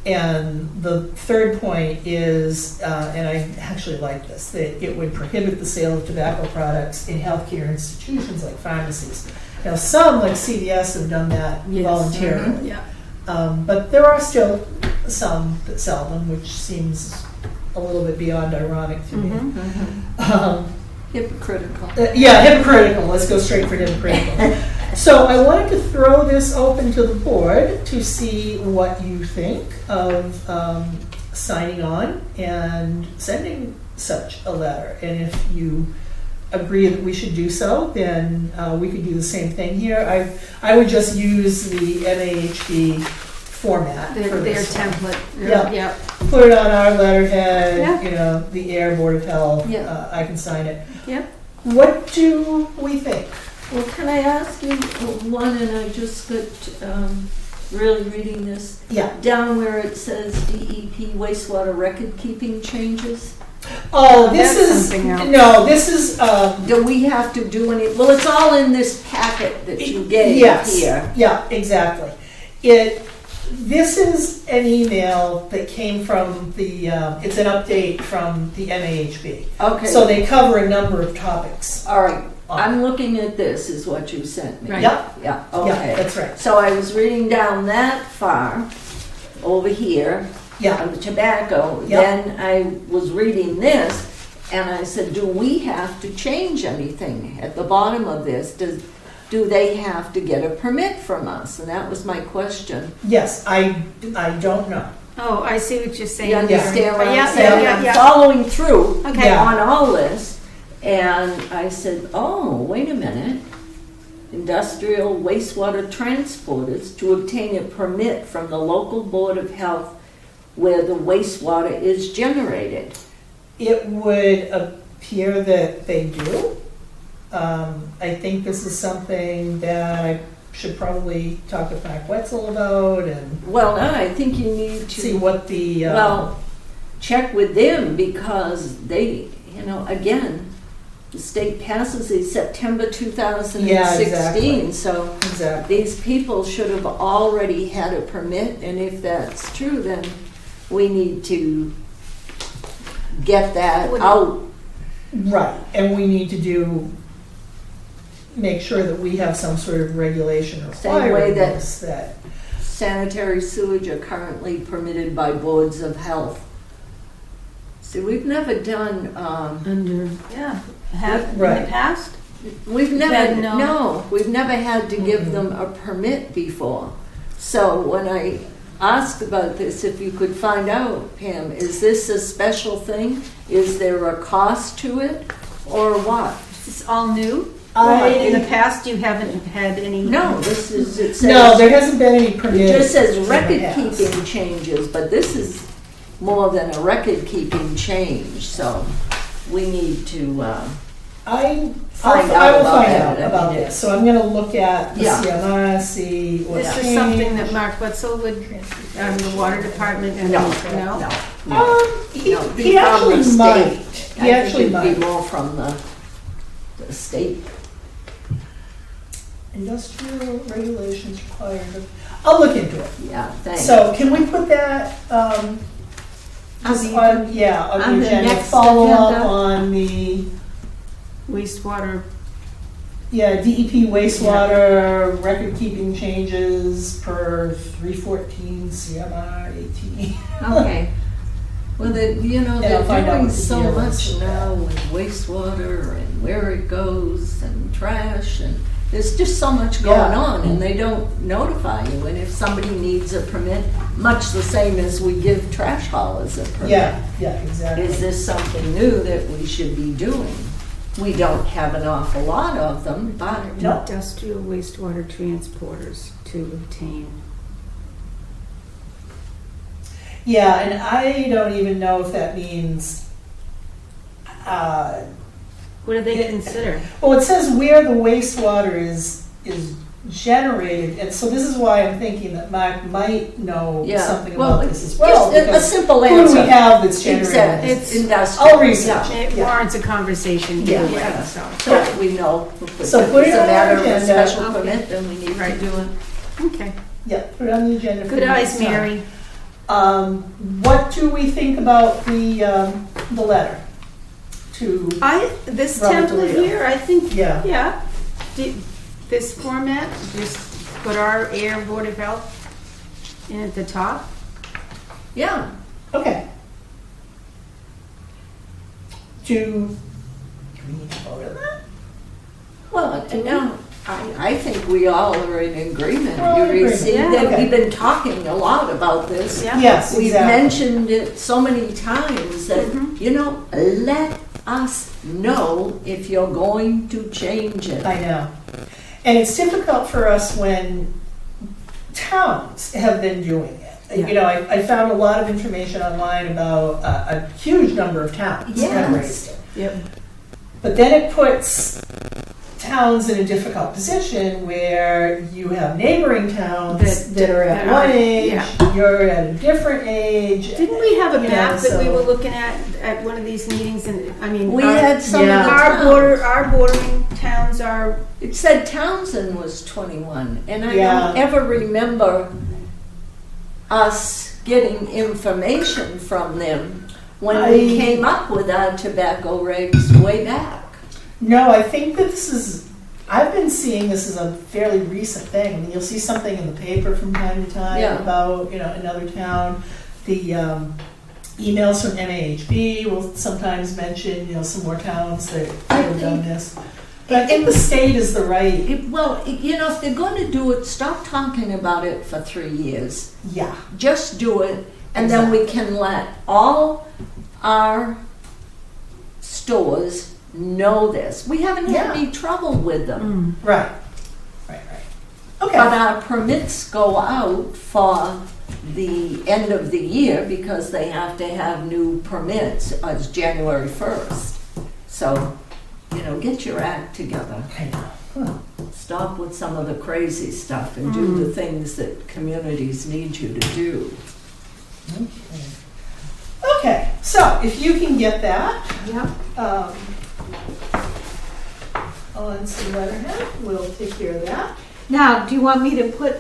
And the third point is, and I actually like this, that it would prohibit the sale of tobacco products in healthcare institutions like pharmacies. Now, some, like CVS, have done that Yes. voluntarily. Yeah. But there are still some that sell them, which seems a little bit beyond ironic to me. Hypocritical. Yeah, hypocritical. Let's go straight for hypocritical. So I wanted to throw this open to the board to see what you think of signing on and sending such a letter. And if you agree that we should do so, then we could do the same thing here. I would just use the MAHB format for Their this one. template. Yeah. Put it on our letterhead, Yeah. the Ayer Board of Health. Yeah. I can sign it. Yeah. What do we think? Well, can I ask you one, and I just got really reading this, Yeah. down where it says DEP wastewater record keeping changes? Oh, this That's is, something else. no, this is, Do we have to do any, well, it's all in this packet that you gave yes. here. Yeah, exactly. This is an email that came from the, it's an update from the MAHB. Okay. So they cover a number of topics. All right, I'm looking at this, is what you sent me. Right. Yep, Yeah, yeah, okay. that's right. So I was reading down that far, over here, Yeah, on the tobacco. Yep. Then I was reading this, and I said, do we have to change anything at the bottom of this? Do they have to get a permit from us? And that was my question. yes, I don't know. Oh, I see what you're saying. You understand what I'm Yeah, saying? yeah, I'm yeah. following through Okay. Yeah. on all this, and I said, oh, wait a minute. Industrial wastewater transporters to obtain a permit from the local Board of Health where the wastewater is generated. It would appear that they do. I think this is something that I should probably talk to Frank Wetzel about and Well, no, I think you need to. see what the, Well, check with them, because they, again, the state passes in September 2016, Yeah, exactly. so exactly. these people should have already had a permit, and if that's true, then we need to get that out. Right, and we need to make sure that we have some sort of regulation Same way requiring that- this, that, Sanitary sewage are currently permitted by boards of health. See, we've never done, Under, Yeah, have, in Right. the past? we've never, Had we've never had to give them a permit before. So when I asked about this, if you could find out, Pam, is this a special thing? Is there a cost to it, or what? Is this all new? in the past, you haven't had any. No, this is, it no, says, there hasn't been any permit. it just says in the record past. keeping changes, but this is more than a record keeping change, so we need to, I will Find out find about out that. I about mean, this, so I'm gonna look at the Yeah. CMR, see what This is changed. something that Mark Wetzel would, the water department, and No, no? He, No, be he from actually the might, state. he actually I think might. it'd be more from the state. Industrial regulations required, I'll look into it. Yeah, thanks. So can we put that, just the- on, yeah, on on the the agenda, next follow up agenda? on the, Wastewater, yeah, DEP wastewater record keeping changes per 314 CMR 18. Okay, Well, I'll they're find out doing what the so deal much is. now with wastewater and where it goes and trash, and there's just so much going Yeah. on, and they don't notify you. And if somebody needs a permit, much the same as we give trash haulers a permit. Yeah, exactly. Is this something new that we should be doing? We don't have an awful lot of them, but No. Industrial wastewater transporters to obtain. Yeah, and I don't even know if that means, What do they consider? well, it says where the wastewater is generated, and so this is why I'm thinking that Mark might know yeah. something Well, about this as well. just a because simple who do answer. we have that's generating Exactly. this? It's industrial. I'll research Yeah. it. It Yeah. warrants a conversation either Yeah. way, Yeah. so. So that we know. So If put it it's on a our matter of a agenda. special Okay. permit, then we need to Right. do it. Okay. Yeah, put it on the agenda. for Good next eyes, time. Mary. What do we think about the letter to, This Robert template DeLeo. here, I think, yeah, yeah, this format, just put our Ayer Board of Health in at the top. Yeah. okay. Do we need to vote on that? Well, and now, I think we all are in agreement. We're all in You agreement. see Yeah. that Okay. we've been talking a lot about this. Yeah. Yes, We've exactly. mentioned it so many times that, let us know if you're going to change it. I know. And it's difficult for us when towns have been doing it. Yeah. You know, I found a lot of information online about a huge number of towns that have Yes. raised it. Yep. But then it puts towns in a difficult position where you have neighboring towns that are at that one are- age, yeah. you're at a different age. Didn't we have a You map know, that we so- were looking at one of these meetings, and, I mean, We our- had some of the Yeah. our bordering towns are, It said Townsend was 21, and I Yeah. don't ever remember us getting information from them when we I- came up with our tobacco regs way back. No, I think that this is, I've been seeing this as a fairly recent thing. I mean, you'll see something in the paper from time to time Yeah. about, another town. The emails from MAHB will sometimes mention, some more towns that have done this. But I think the state is the right, If they're going to do it, stop talking about it for 3 years. yeah, Just do it, and then we can let all our stores know this. We haven't had Yeah. any trouble with them. right. Okay. But our permits go out for the end of the year because they have to have new permits as January 1st. So, get your act together. I know. Stop with some of the crazy stuff and do the things that communities need you to do. Okay, so if you can get that, yeah, on some letterhead, we'll take care of that. Now, do you want me to put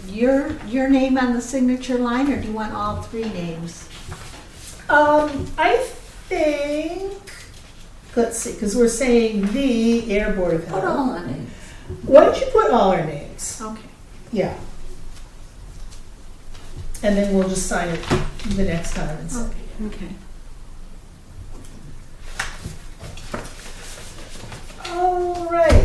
your name on the signature line, or do you want all three names? I think, let's see, because we're saying the Ayer Board of Put Health. all on it. Why don't you put all our names? Okay. Yeah. And then we'll just sign it the next time and send it. Okay. All right.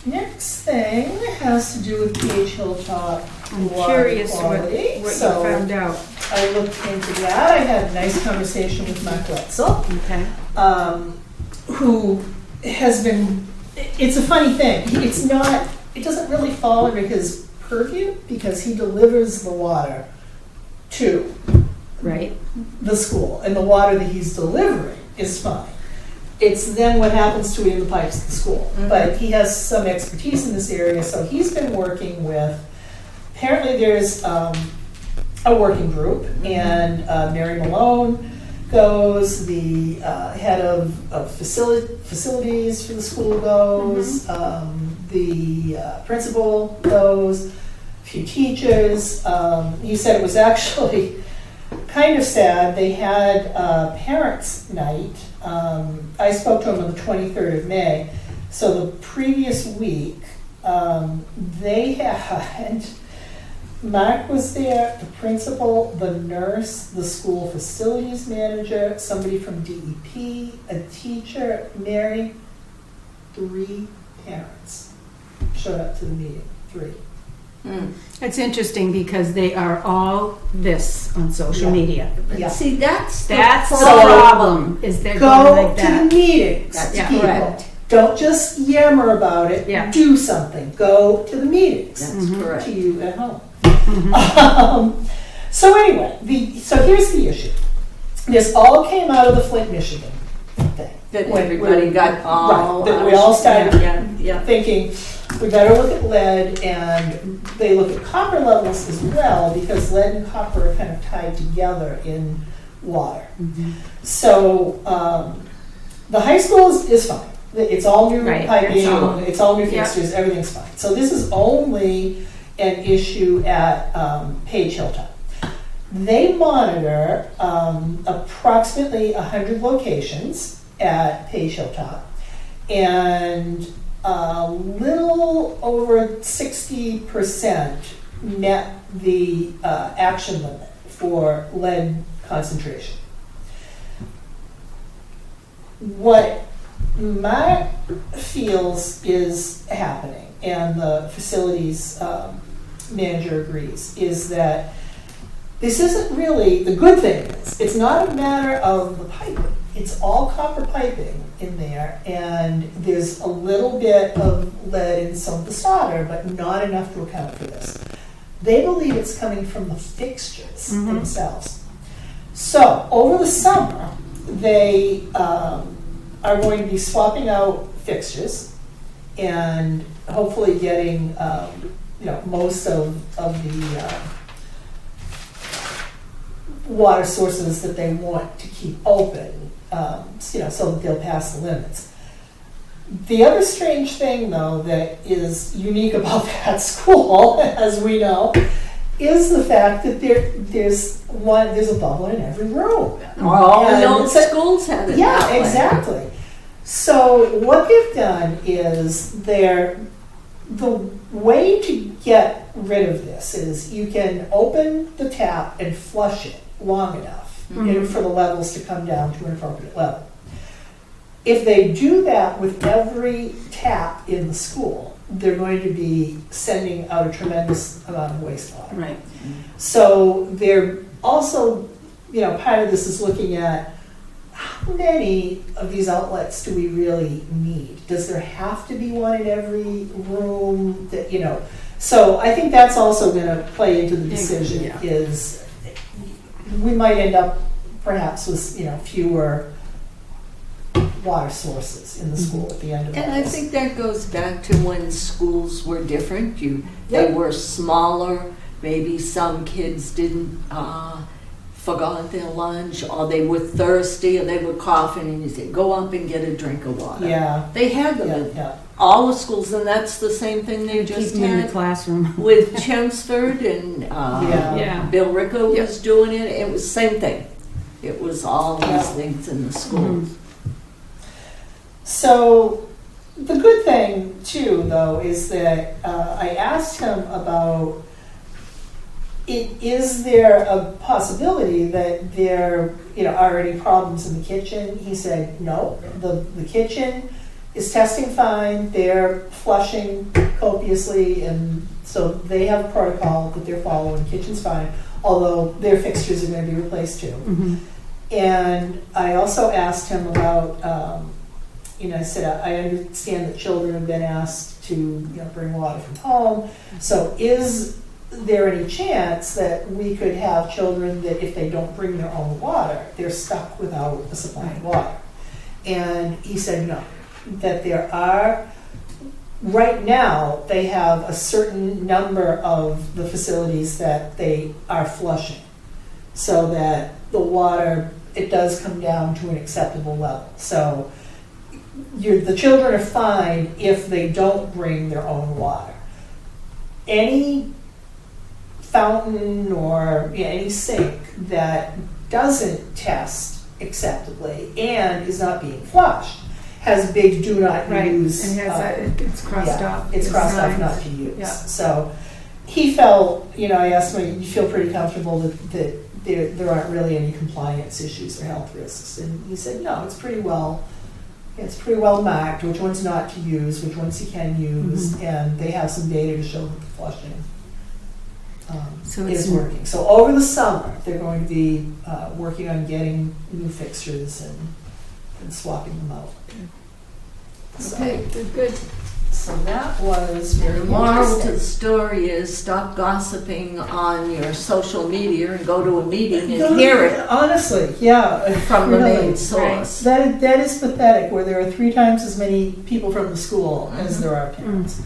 Next thing has to do with PH Hilltop I'm water curious what quality. you So found out. I looked into that. I had a nice conversation with Mark Wetzel, Okay. who has been, it's a funny thing. It doesn't really fall under his purview because he delivers the water to Right. the school, and the water that he's delivering is fine. It's then what happens to it in the pipes at the school. But he has some expertise in this area, so he's been working with, apparently there's a working group, and Mary Malone goes, the head of facilities for the school goes, the principal goes, a few teachers. He said it was actually kind of sad. They had parents' night. I spoke to him on the 23rd of May. So the previous week, they had Mark was there, the principal, the nurse, the school facilities manager, somebody from DEP, a teacher, Mary. 3 parents showed up to the meeting. 3. It's interesting because they are all this on social Yeah. media. Yeah. See, that's the That's the problem. problem, is they're going Go like to that. the meetings, That's Yeah. people. correct. Don't just yammer about it. Yeah. Do something. Go to the meetings. That's correct. To you at home. So anyway, so here's the issue. This all came out of the Flint, Michigan thing. That When- everybody got all. Right, that we all started Yeah. thinking, we better look at lead, and they look at copper levels as well, because lead and copper are kind of tied together in water. So the high school is fine. It's all new Right, piping, it's all- it's all new Yeah. fixtures, everything's fine. So this is only an issue at Page Hilltop. They monitor approximately 100 locations at Page Hilltop, and a little over 60% met the action limit for lead concentration. What Mark feels is happening, and the facilities manager agrees, is that this isn't really, the good thing is, it's not a matter of the piping. It's all copper piping in there, and there's a little bit of lead in some of the solder, but not enough to account for this. They believe it's coming from the fixtures themselves. So, over the summer, they are going to be swapping out fixtures and hopefully getting most of the water sources that they want to keep open, so that they'll pass the limits. The other strange thing, though, that is unique about that school, as we know, is the fact that there's a bubble in every room. All the And old it's a- schools had it Yeah, that way. exactly. So what they've done is the way to get rid of this is you can open the tap and flush it long enough for the levels to come down to an appropriate level. If they do that with every tap in the school, they're going to be sending out a tremendous amount of wastewater. Right. So they're also, part of this is looking at how many of these outlets do we really need? Does there have to be one in every room that, So I think that's also going to play into the decision, Yeah. is we might end up perhaps with, fewer water sources in the school at the end of all And I this. think that goes back to when schools were different. They Yep. were smaller. Maybe some kids didn't forgot their lunch, or they were thirsty, or they were coughing, and you said, "Go up and get a drink of water." Yeah, They had them yeah, in yeah. all the schools, and that's the same thing they Keep just them in the had classroom. with Chelmsford, and Yeah. Yeah. Bill Ricco Yep. was doing it. It was the same thing. It was all these Yeah. things in the schools. So the good thing too, though, is that I asked him about is there a possibility that there are any problems in the kitchen? He said no. The kitchen is testing fine. They're flushing copiously, and so they have a protocol that they're following. Kitchen's fine, although their fixtures are going to be replaced too. And I also asked him about, I said, I understand that children have been asked to bring water from home. So is there any chance that we could have children that if they don't bring their own water, they're stuck without a supply of water? And he said no, that there are, right now, they have a certain number of the facilities that they are flushing, so that the water, it does come down to an acceptable level. So the children are fine if they don't bring their own water. Any fountain or any sink that doesn't test acceptably and is not being flushed has big do not Right, use. and has it's crossed yeah, off. It's the crossed off signs. not to use. Yeah. So he felt, I asked him, you feel pretty comfortable that there aren't really any compliance issues or health risks? And he said, no, it's pretty well marked, which ones not to use, which ones you can use, and they have some data to show that the flushing So is it's working. So over the summer, they're going to be working on getting new fixtures and swapping them out. So, okay, good. so that was very The moral to the interesting. story is stop gossiping on your social media and go to a meeting and hear it Honestly, yeah. from the really. main source. That is pathetic, where there are 3 times as many people from the school as there are parents.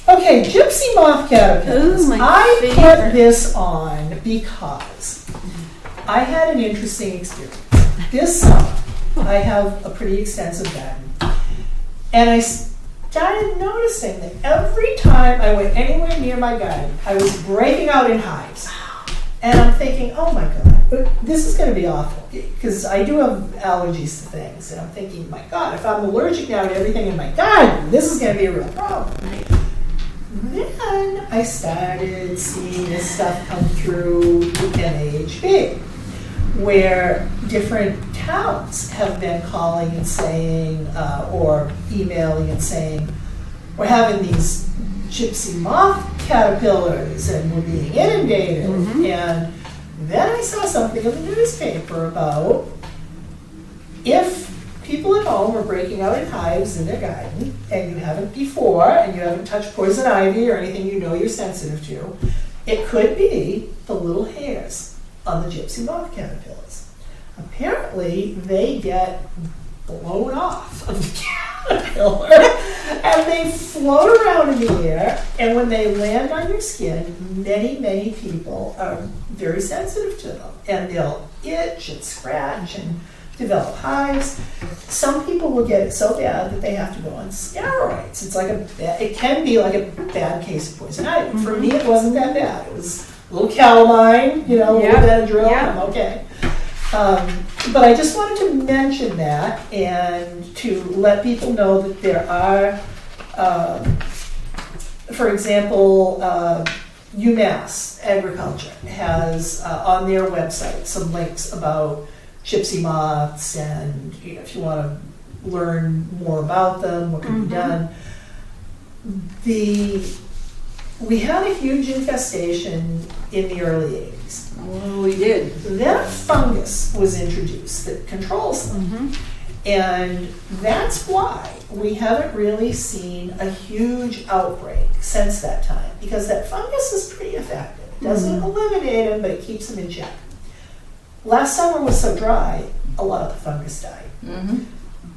Okay, gypsy moth caterpillars. Ooh, my I favorite. put this on because I had an interesting experience. This summer, I have a pretty extensive garden, and I started noticing that every time I went anywhere near my garden, I was breaking out in hives. And I'm thinking, oh my God, this is going to be awful, because I do have allergies to things. And I'm thinking, my God, if I'm allergic now to everything in my garden, this is going to be a real problem. Then I started seeing this stuff come through NAHB, where different towns have been calling and saying, or emailing and saying, we're having these gypsy moth caterpillars and we're being inundated. And then I saw something in the newspaper about if people at home are breaking out in hives in their garden and you haven't before and you haven't touched poison ivy or anything you're sensitive to, it could be the little hairs on the gypsy moth caterpillars. Apparently, they get blown off of the caterpillar and they float around in the air, and when they land on your skin, many people are very sensitive to them, and they'll itch and scratch and develop hives. Some people will get it so bad that they have to go on steroids. It can be like a bad case of poison ivy. For me, it wasn't that bad. It was a little calamine, a little Benadryl, and I'm okay. But I just wanted to mention that and to let people know that there are, for example, UMass Agriculture has on their website some links about gypsy moths, and if you want to learn more about them, what can be done. We had a huge infestation in the early 80s. Well, we did. Then a fungus was introduced that controls them. And that's why we haven't really seen a huge outbreak since that time, because that fungus is pretty effective. It doesn't eliminate them, but it keeps them in check. Last summer was so dry, a lot of the fungus died.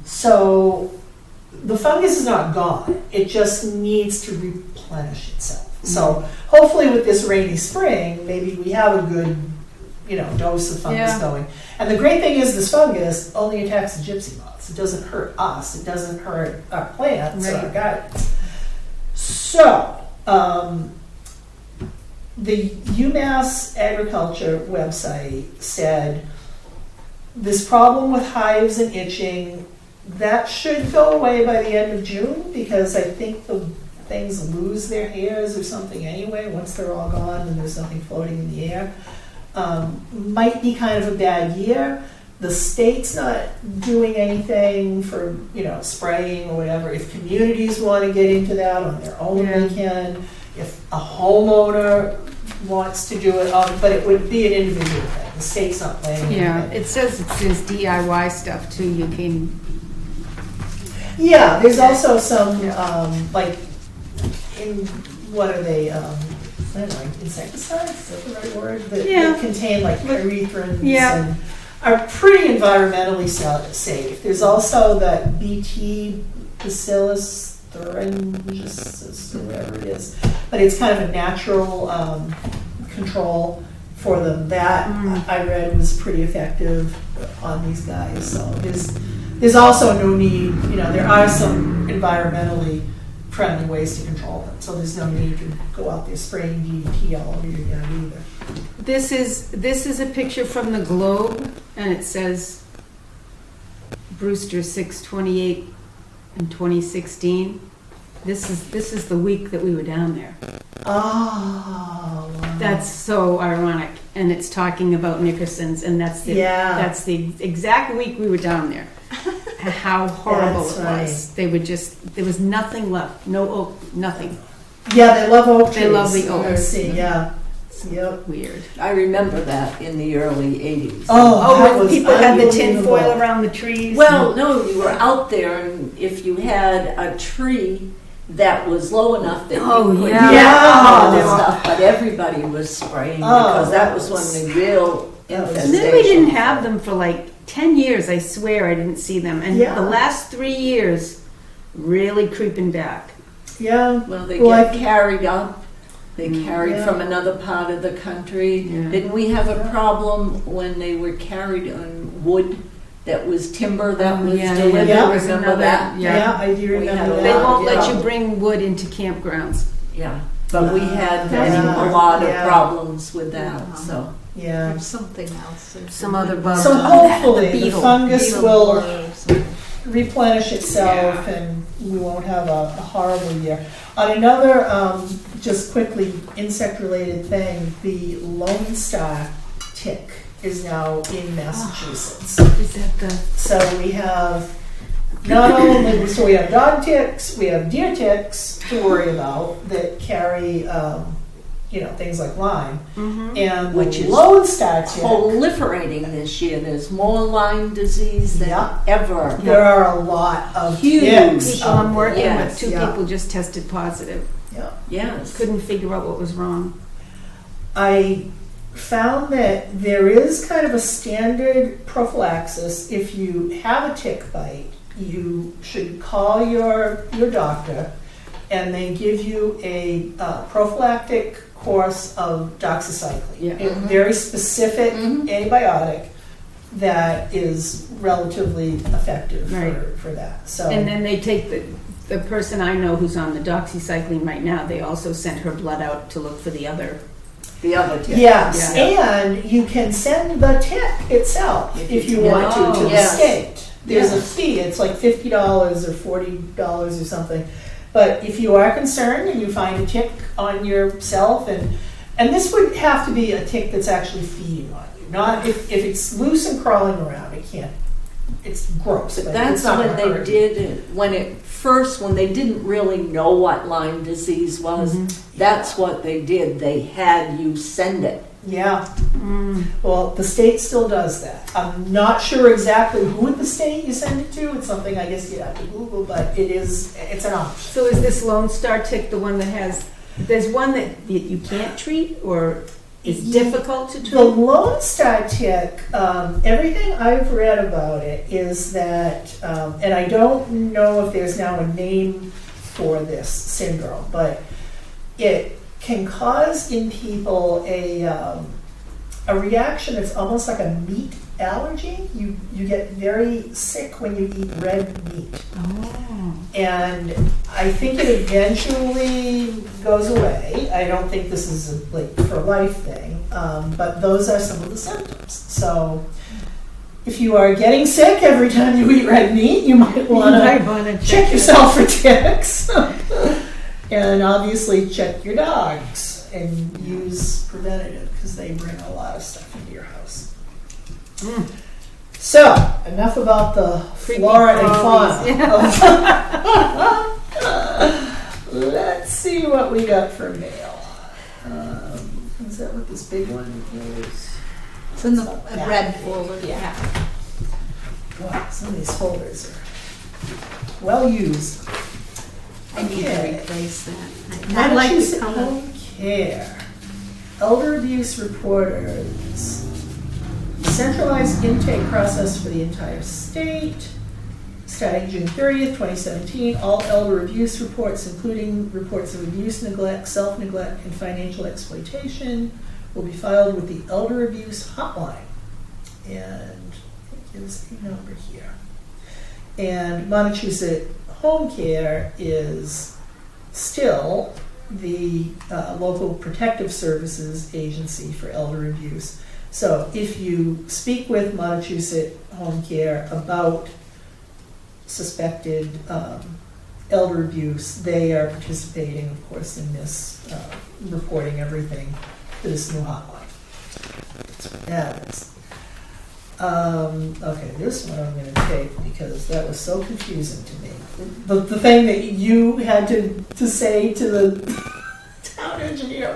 So the fungus is not gone. It just needs to replenish itself. So hopefully with this rainy spring, maybe we have a good, dose of fungus going. And the great thing is this fungus only attacks the gypsy moths. It doesn't hurt us. It doesn't hurt our plants or our gardens. So the UMass Agriculture website said this problem with hives and itching, that should go away by the end of June, because I think the things lose their hairs or something anyway once they're all gone and there's nothing floating in the air. Might be kind of a bad year. The state's not doing anything for, spraying or whatever. If communities want to get into that on their own, they can. If a homeowner wants to do it, but it would be an individual thing. The state's not planning anything. It says there's DIY stuff too. You can. Yeah, there's also some, what are they, I don't know, insecticides, is that the right word? That contain pyrethrins and are pretty environmentally safe. There's also that BT Bacillus thuringiensis, or whatever it is, but it's kind of a natural control for them. That I read was pretty effective on these guys. So there's also no need, there are some environmentally friendly ways to control them. So there's no need to go out there spraying DDT all over your yard either. This is a picture from the Globe, and it says Brewster 6/28 in 2016. This is the week that we were down there. Oh. Wow. That's so ironic, and it's talking about Nickerson's, and that's the exact week we were down there. How horrible That's it was. They would just, there was nothing left, no oak, nothing. Yeah, they love oak trees. They love the oaks. See, yeah. Yep. Weird. I remember that in the early 80s. Oh, that when was people had the tin unbelievable. foil around the trees. Well, no, you were out there, and if you had a tree that was low enough that Oh, you could yeah. get all the Yeah. stuff, but everybody was spraying Oh, because that was when the real that was- And then we didn't infestation. have them for like 10 years. I swear I didn't see them. And Yeah. the last 3 years, really creeping back. Yeah. Well, they Well, get carried up. They carried Yeah. from another part of the country. Yeah. Didn't we have a problem when they were carried on wood that was timber that Oh, was yeah, delivered? yeah. Remember Another- that? Yeah, I do We remember had a that. They won't Yeah. let you bring wood into campgrounds. Yeah, but we had Yeah. a lot of Yeah. problems with that, Yeah. so. Yeah. There's something else. There's Some other bugs. So hopefully the beetle. fungus beetle will borers and- replenish itself and we won't have a horrible year. On another, just quickly, insect-related thing, the Lone Star tick is now in Massachusetts. Is that the... So we have not only, so we have dog ticks, we have deer ticks to worry about that carry, things like Lyme. Mhm. And Which the is Lone Star tick, Proliferating this year, there's more Lyme disease than Yeah. ever. there are a lot of Huge. ticks. People out I'm working there. Yes, with, two yeah. people just tested positive. Yeah. Yes. Couldn't figure out what was wrong. I found that there is kind of a standard prophylaxis. If you have a tick bite, you should call your doctor and they give you a prophylactic course of doxycycline. Yeah. A very specific Mhm. antibiotic that is relatively effective Right. for that. So And then they take the person I know who's on the doxycycline right now, they also sent her blood out to look for the other. The other tick. yes, Yeah. and you can send the tick itself if you want to the Yes. state. There's a Yes. fee, it's like $50 or $40 or something. But if you are concerned and you find a tick on yourself, and this would have to be a tick that's actually feeding on you, not if it's loose and crawling around, it can't, it's gross. But but that's it's not when gonna they hurt you. did it, when they didn't really know what Lyme disease was, that's what they did. They had you send it. Yeah. Well, the state still does that. I'm not sure exactly who at the state you send it to. It's something I guess you'd have to Google, but it's an option. So is this Lone Star tick the one that has, there's one that you can't treat or is difficult to The treat? Lone Star tick, everything I've read about it is that, and I don't know if there's now a name for this syndrome, but it can cause in people a reaction that's almost like a meat allergy. You get very sick when you eat red meat. Oh. And I think it eventually goes away. I don't think this is a for life thing, but those are some of the symptoms. So if you are getting sick every time you eat red meat, you might want to check yourself for ticks. And obviously check your dogs and use preventative because they bring a lot of stuff into your house. So, enough about the Creepy flora and crawlies. fauna. Let's see what we got for mail. Is that what this big one is? It's in the It's not red that folder. big. Yeah. Wow, some of these folders are well used. I need to Okay. replace that. I like the Massachusetts color. Home Care. Elder abuse reporters. Centralized intake process for the entire state. Starting June 30th, 2017, all elder abuse reports, including reports of abuse, neglect, self-neglect, and financial exploitation, will be filed with the Elder Abuse Hotline. And it gives a number here. And Montechusett Home Care is still the local protective services agency for elder abuse. So if you speak with Montechusett Home Care about suspected elder abuse, they are participating, of course, in this, reporting everything to this new hotline. Yeah, that's, okay, this one I'm gonna take because that was so confusing to me. The thing that you had to say to the town engineer,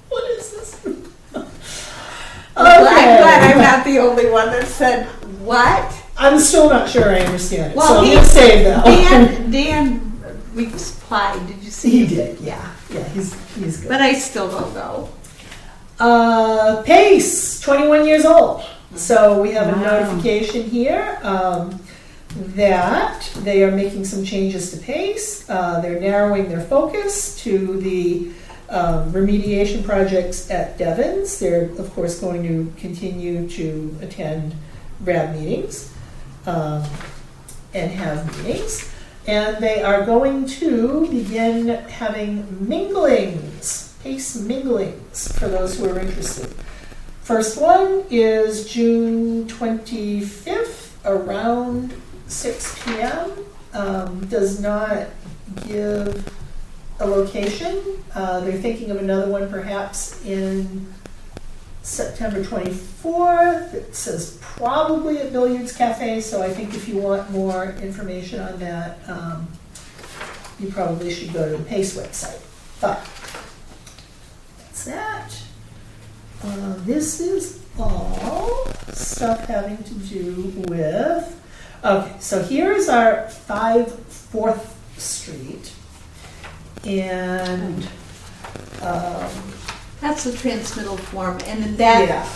what is this? I'm glad I'm Okay. not the only one that said, what? I'm still not sure I understand it, Well, so I'm he- gonna save that. Dan replied, did you see? He it? did, yeah, he's good. But I still don't know. Pace, 21 years old. So we have a Wow. notification here that they are making some changes to Pace. They're narrowing their focus to the remediation projects at Devon's. They're, of course, going to continue to attend RAB meetings and have meetings. And they are going to begin having minglings, Pace minglings, for those who are interested. First one is June 25th, around 6 p.m. Does not give a location. They're thinking of another one perhaps in September 24th. It says probably at Billiards Cafe, so I think if you want more information on that, you probably should go to the PACE website. But that's that. This is all stuff having to do with, okay, so here's our 5 4th Street. And, That's the transmittal form, and that yeah,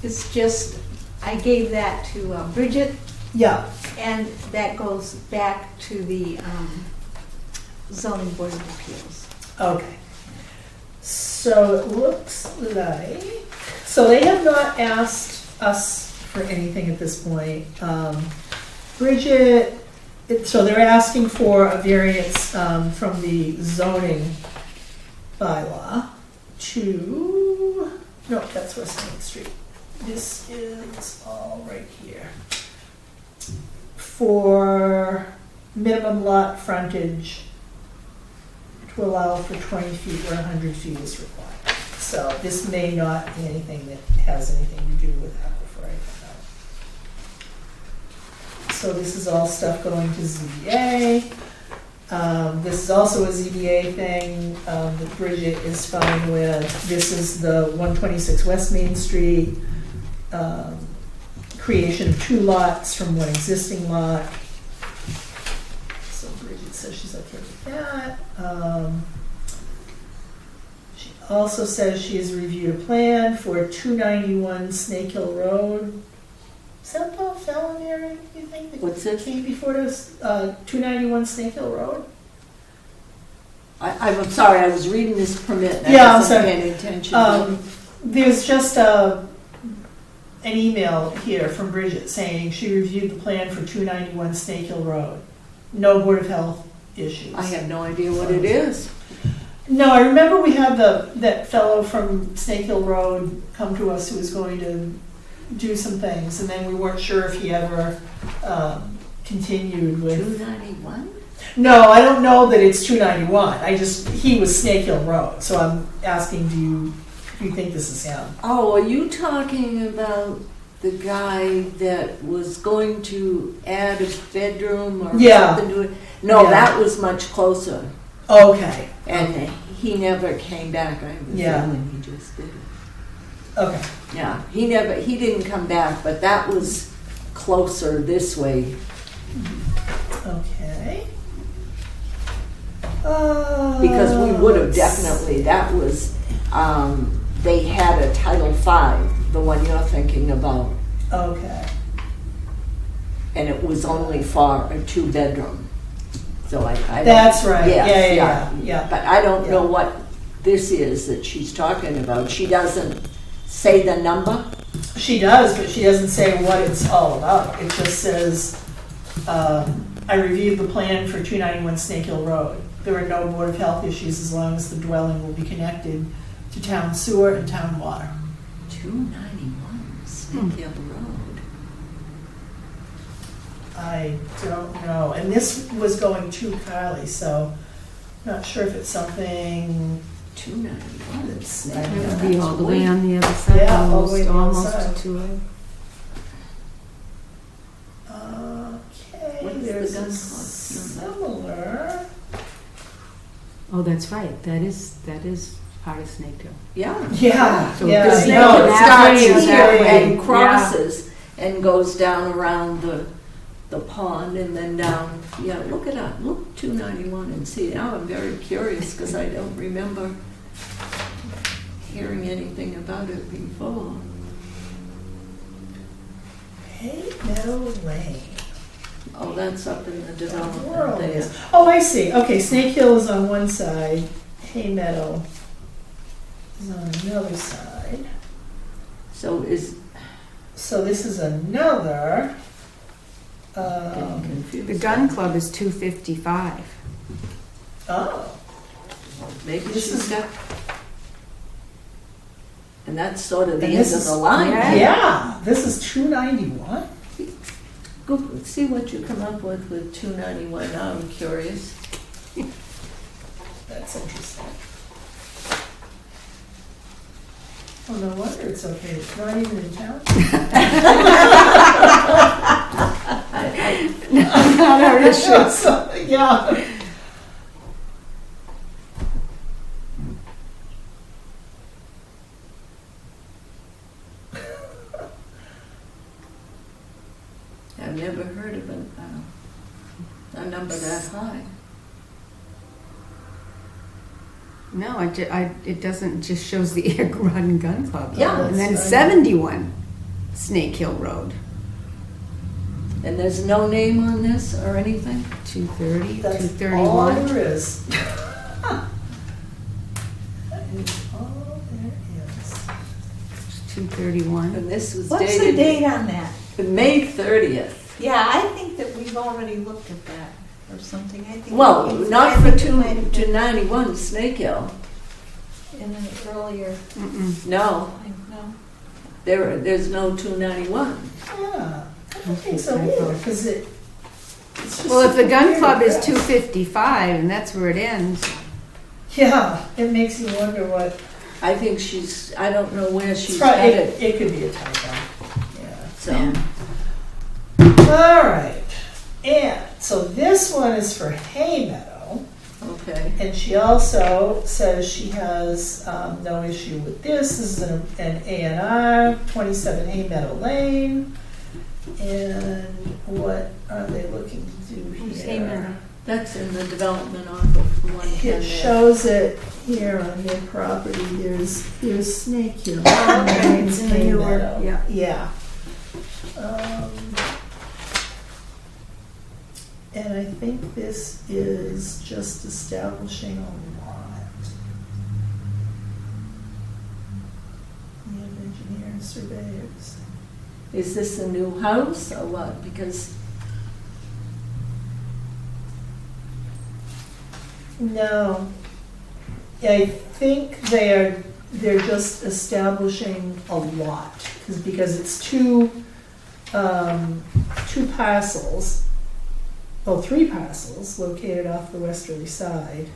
is just, I gave that to Bridget, yeah, and that goes back to the zoning board of appeals. okay. So it looks like, so they have not asked us for anything at this point. Bridget, so they're asking for a variance from the zoning bylaw to, no, that's West Main Street. This is all right here. For minimum lot frontage to allow for 20 feet where 100 feet is required. So this may not be anything that has anything to do with aquifer, I don't know. So this is all stuff going to ZBA. This is also a ZBA thing that Bridget is fine with. This is the 126 West Main Street, creation of 2 lots from one existing lot. So Bridget says she's okay with that. She also says she has reviewed a plan for 291 Snake Hill Road. Is that the felon area, you think? That What's it? came before this, 291 Snake Hill Road? I'm sorry, I was reading this permit and Yeah, I I'm wasn't sorry. paying attention. There's just an email here from Bridget saying she reviewed the plan for 291 Snake Hill Road. No Board of Health issues. I have no idea what it is. No, I remember we had that fellow from Snake Hill Road come to us who was going to do some things, and then we weren't sure if he ever continued with. 291? No, I don't know that it's 291. He was Snake Hill Road, so I'm asking, do you think this is him? Oh, are you talking about the guy that was going to add a bedroom or Yeah. something to it? No, Yeah. that was much closer. Okay. And he never came back. I have a Yeah. feeling he just did it. Okay. Yeah, he didn't come back, but that was closer this way. Okay. Because we would have let's definitely, that was, they had a Title V, the one you're thinking about, Okay. and it was only for a 2-bedroom. So I don't- That's right. Yes, Yeah. But I don't know Yeah. what this is that she's talking about. She doesn't say the number? She does, but she doesn't say what it's all about. It just says, I reviewed the plan for 291 Snake Hill Road. There are no Board of Health issues as long as the dwelling will be connected to town sewer and town water. 291 Snake Hill Road. I don't know. And this was going to Kylie, so not sure if it's something 291. that's. That would be all the way on the other side, Yeah, all the way almost, on the other almost side. to it. Okay, What is the there's gun a cost? similar. Oh, that's right, that is part of Snake Hill. Yeah. Yeah, So yeah. the The snake snake no, hill it's starts that way or here that way, and yeah. crosses and goes down around the pond and then down, yeah, look it up, look 291 and see. Now I'm very curious because I don't remember hearing anything about it before. Hay Meadow Lane. Oh, that's up in the What development world there. is? Oh, I see. Okay, Snake Hill is on one side. Hay Meadow is on another side. So is, So this is another. getting confused. The gun club is 255. Oh, Maybe this she's is- got, and that's sort of the And end this of is- the line. Yeah. yeah. This is 291. Go, see what you come up with 291. Now I'm curious. That's interesting. Oh, no wonder it's okay. It's not even in town. Not our issue. So, yeah. I've never heard of a number that high. No, it doesn't, just shows the Air Garage and Gun Club. Yeah. And then That's fine. 71 Snake Hill Road, And there's no name on this or anything? 230, That's all 231. there is. That is all there is. 231. And this was What's the dated date on that? May 30th. Yeah, I think that we've already looked at that or something. I think. Well, it- not I for think it might have been 291 Snake Hill. In an earlier, Mm-mm. No, no. there's no 291. Yeah, I don't think so either, because it's just Well, if the gun weird club is address. 255 and that's where it ends, Yeah, it makes you wonder what. I think she's, I don't know where she's It's probably, headed. it could be a typo. Yeah. So, All right, and so this one is for Hay Meadow, okay. and she also says she has no issue with this. This is an A&R, 27 Hay Meadow Lane, and what are they looking to do Who's here? Hay Meadow? That's in the development off of 110 It there. shows it here on their property. There's Snake Hill. Oh, okay. and It's in the Hay newer- Meadow. yeah. Yeah. And I think this is just establishing a lot. We have engineers, surveyors. Is this a new house or what? Because, No, I think they're just establishing a lot, because it's two parcels, well, 3 parcels located off the westerly side.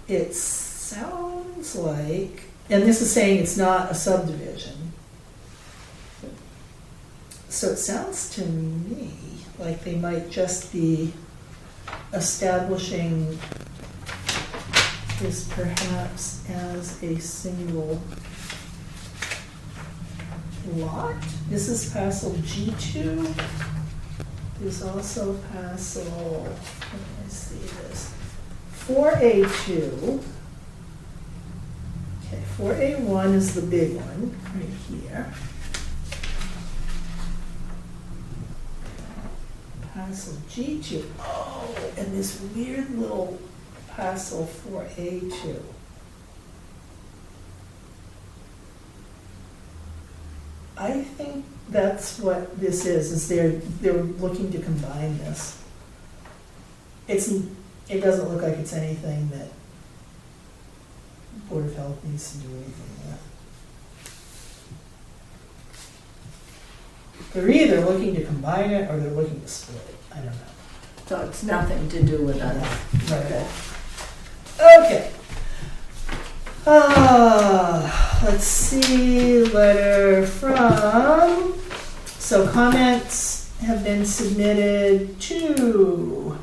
It sounds like, and this is saying it's not a subdivision. So it sounds to me like they might just be establishing this perhaps as a single lot. This is parcel G2. There's also parcel, let me see this, 4A2. Okay, 4A1 is the big one right here. Parcel G2. Oh, and this weird little parcel 4A2. I think that's what this is they're looking to combine this. It doesn't look like it's anything that Board of Health needs to do anything with. They're either looking to combine it or they're looking to split it. I don't know. So it's nothing to do with us. Right. Okay. Let's see, letter from, so comments have been submitted to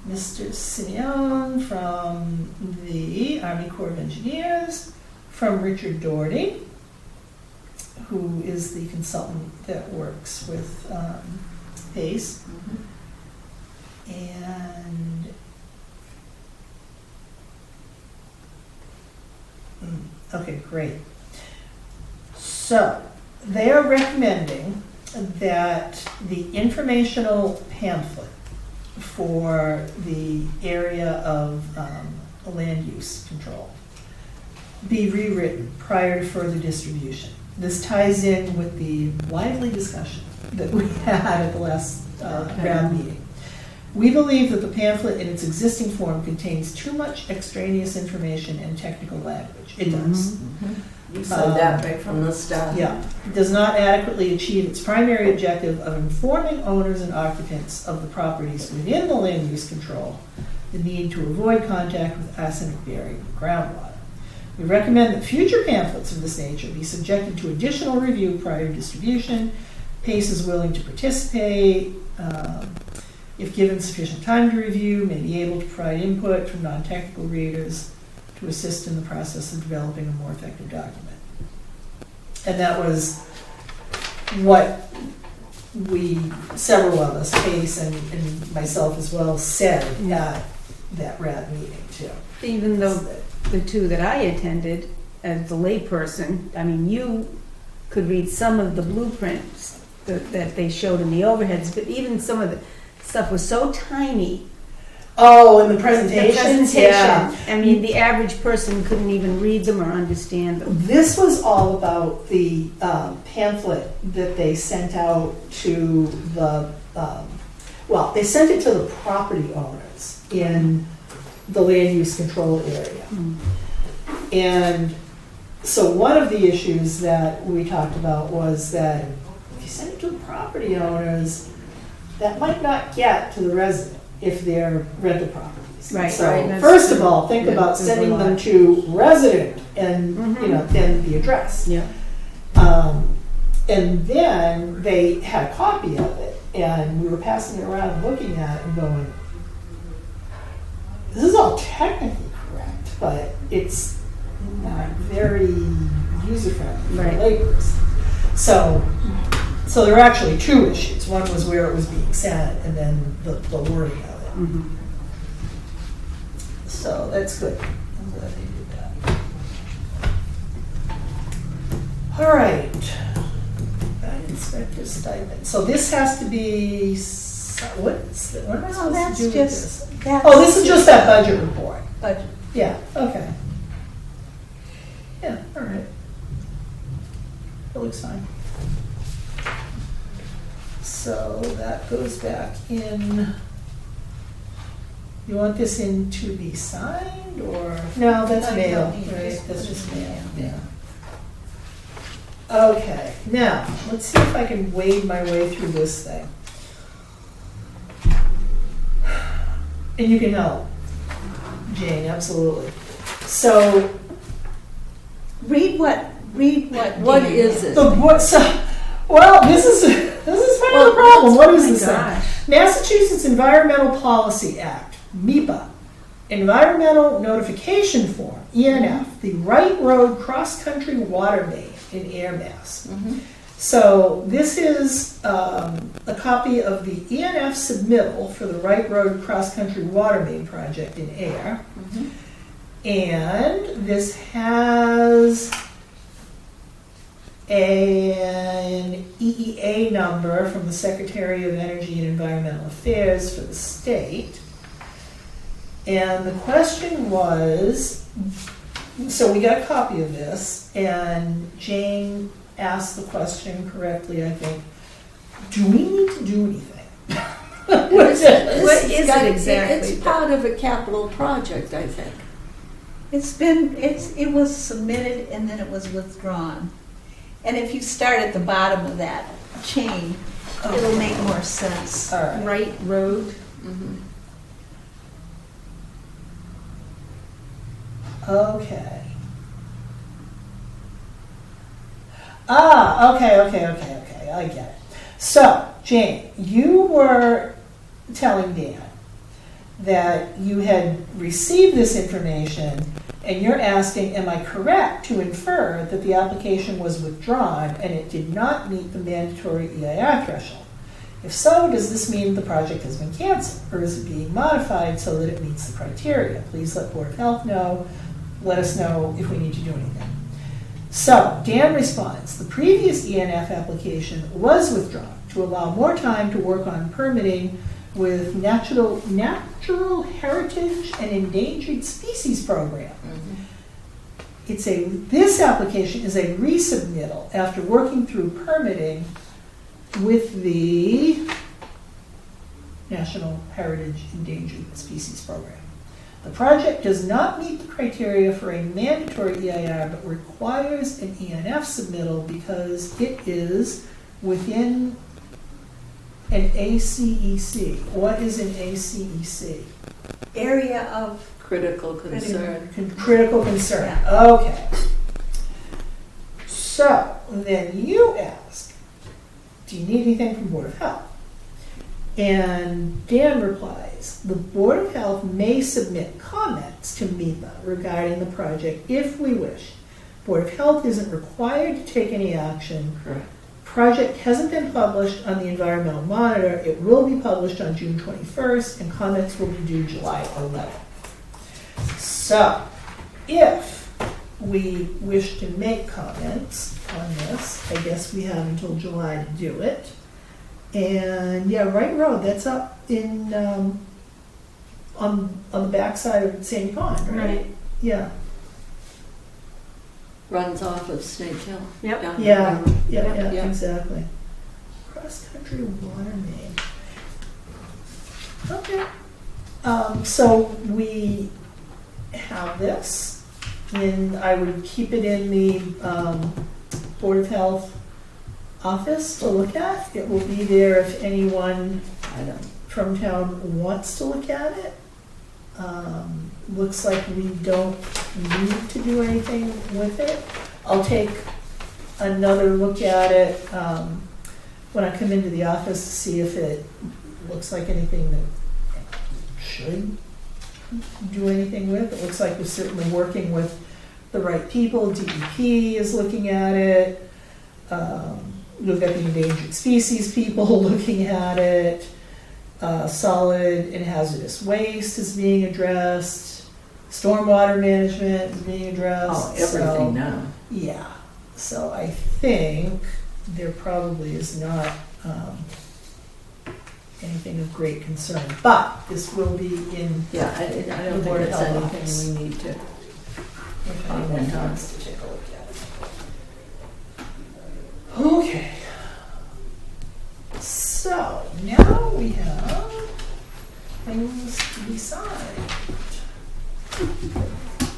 Mr. Simeon from the Army Corps of Engineers, from Richard Doherty, who is the consultant that works with PACE. And okay, great. So they are recommending that the informational pamphlet for the area of land use control be rewritten prior to further distribution. This ties in with the lively discussion that we had at the last round meeting. We believe that the pamphlet in its existing form contains too much extraneous information and technical language. It does. You said that right from the start. Yeah. It does not adequately achieve its primary objective of informing owners and occupants of the properties within the land use control the need to avoid contact with arsenic-bearing groundwater. We recommend that future pamphlets of this nature be subjected to additional review prior to distribution. PACE is willing to participate. If given sufficient time to review, may be able to provide input from non-technical readers to assist in the process of developing a more effective document. And that was what several of us, PACE and myself as well, said at that RAD meeting too. Even though the two that I attended, as a layperson, I mean, you could read some of the blueprints that they showed in the overheads, but even some of the stuff was so tiny. Oh, and the presentation? Yeah. I mean, the average person couldn't even read them or understand them. This was all about the pamphlet that they sent out to the, they sent it to the property owners in the land use control area. And so one of the issues that we talked about was that if you send it to the property owners, that might not get to the resident if they're rental properties. Right. So right, first of all, think about there's sending a lot. them to resident and then the address. Yeah. And then they had a copy of it, and we were passing it around and looking at it and going, this is all technically correct, but it's not very user-friendly for Right. laborers. So there were actually two issues. One was where it was being sent, and then the wording of it. So that's good. I'm glad they did that. All right. Inspector stipend. So this has to be, what am I supposed to do with this? Oh, this is just that budget report. Budget. Yeah, okay. Yeah, all right. That looks fine. So that goes back in. You want this in to be signed, or? No, that's No, you mail, don't need it. right? Just That's put it just in mail, mail. yeah. Okay, now, let's see if I can wade my way through this thing. And you can help, Jane, absolutely. So, What is it? this is part of the problem. What is this thing? Massachusetts Environmental Policy Act, MEPA, Environmental Notification Form, ENF, the Wright Road Cross Country Water Main in Ayer, Mass. So this is a copy of the ENF submittal for the Wright Road Cross Country Water Main project in Ayer. And this has an EEA number from the Secretary of Energy and Environmental Affairs for the state. And the question was, so we got a copy of this, and Jane asked the question correctly, I think, do we need to do anything? What is it exactly? It's part of a capital project, I think. It was submitted and then it was withdrawn. And if you start at the bottom of that chain, it'll make more sense. All right. Wright Road. Okay. Okay, I get it. So, Jane, you were telling Dan that you had received this information and you're asking, am I correct to infer that the application was withdrawn and it did not meet the mandatory EIR threshold? If so, does this mean the project has been canceled, or is it being modified so that it meets the criteria? Please let Board of Health know. Let us know if we need to do anything. So, Dan responds, the previous ENF application was withdrawn to allow more time to work on permitting with natural heritage and endangered species program. This application is a resubmittal after working through permitting with the National Heritage Endangered Species Program. The project does not meet the criteria for a mandatory EIR, but requires an ENF submittal because it is within an ACEC. What is an ACEC? Area of Critical concern. Critical concern. Yeah. Okay. So then you ask, do you need anything from Board of Health? And Dan replies, the Board of Health may submit comments to MEPA regarding the project if we wish. Board of Health isn't required to take any action. Correct. Project hasn't been published on the Environmental Monitor. It will be published on June 21st, and comments will be due July 11th. So, if we wish to make comments on this, I guess we have until July to do it. And yeah, Wright Road, that's up in on the backside of Sandy Pond, right? Right. Yeah. Runs off of Snake Hill. Yep. down Yeah, the road. yeah, Yeah. exactly. Cross-country water main. Okay. So we have this, and I would keep it in the Board of Health office to look at. It will be there if anyone from town wants to look at it. Looks like we don't need to do anything with it. I'll take another look at it when I come into the office to see if it looks like anything that should do anything with. It looks like we're certainly working with the right people. DEP is looking at it. We've got the endangered species people looking at it. Solid and hazardous waste is being addressed. Stormwater management is being addressed. Oh, everything now. Yeah. So I think there probably is not anything of great concern. But this will be in Yeah, I the don't Board think of it's Health office. anything we need to. If anyone wants to take a look at it. Okay. So now we have things to be signed.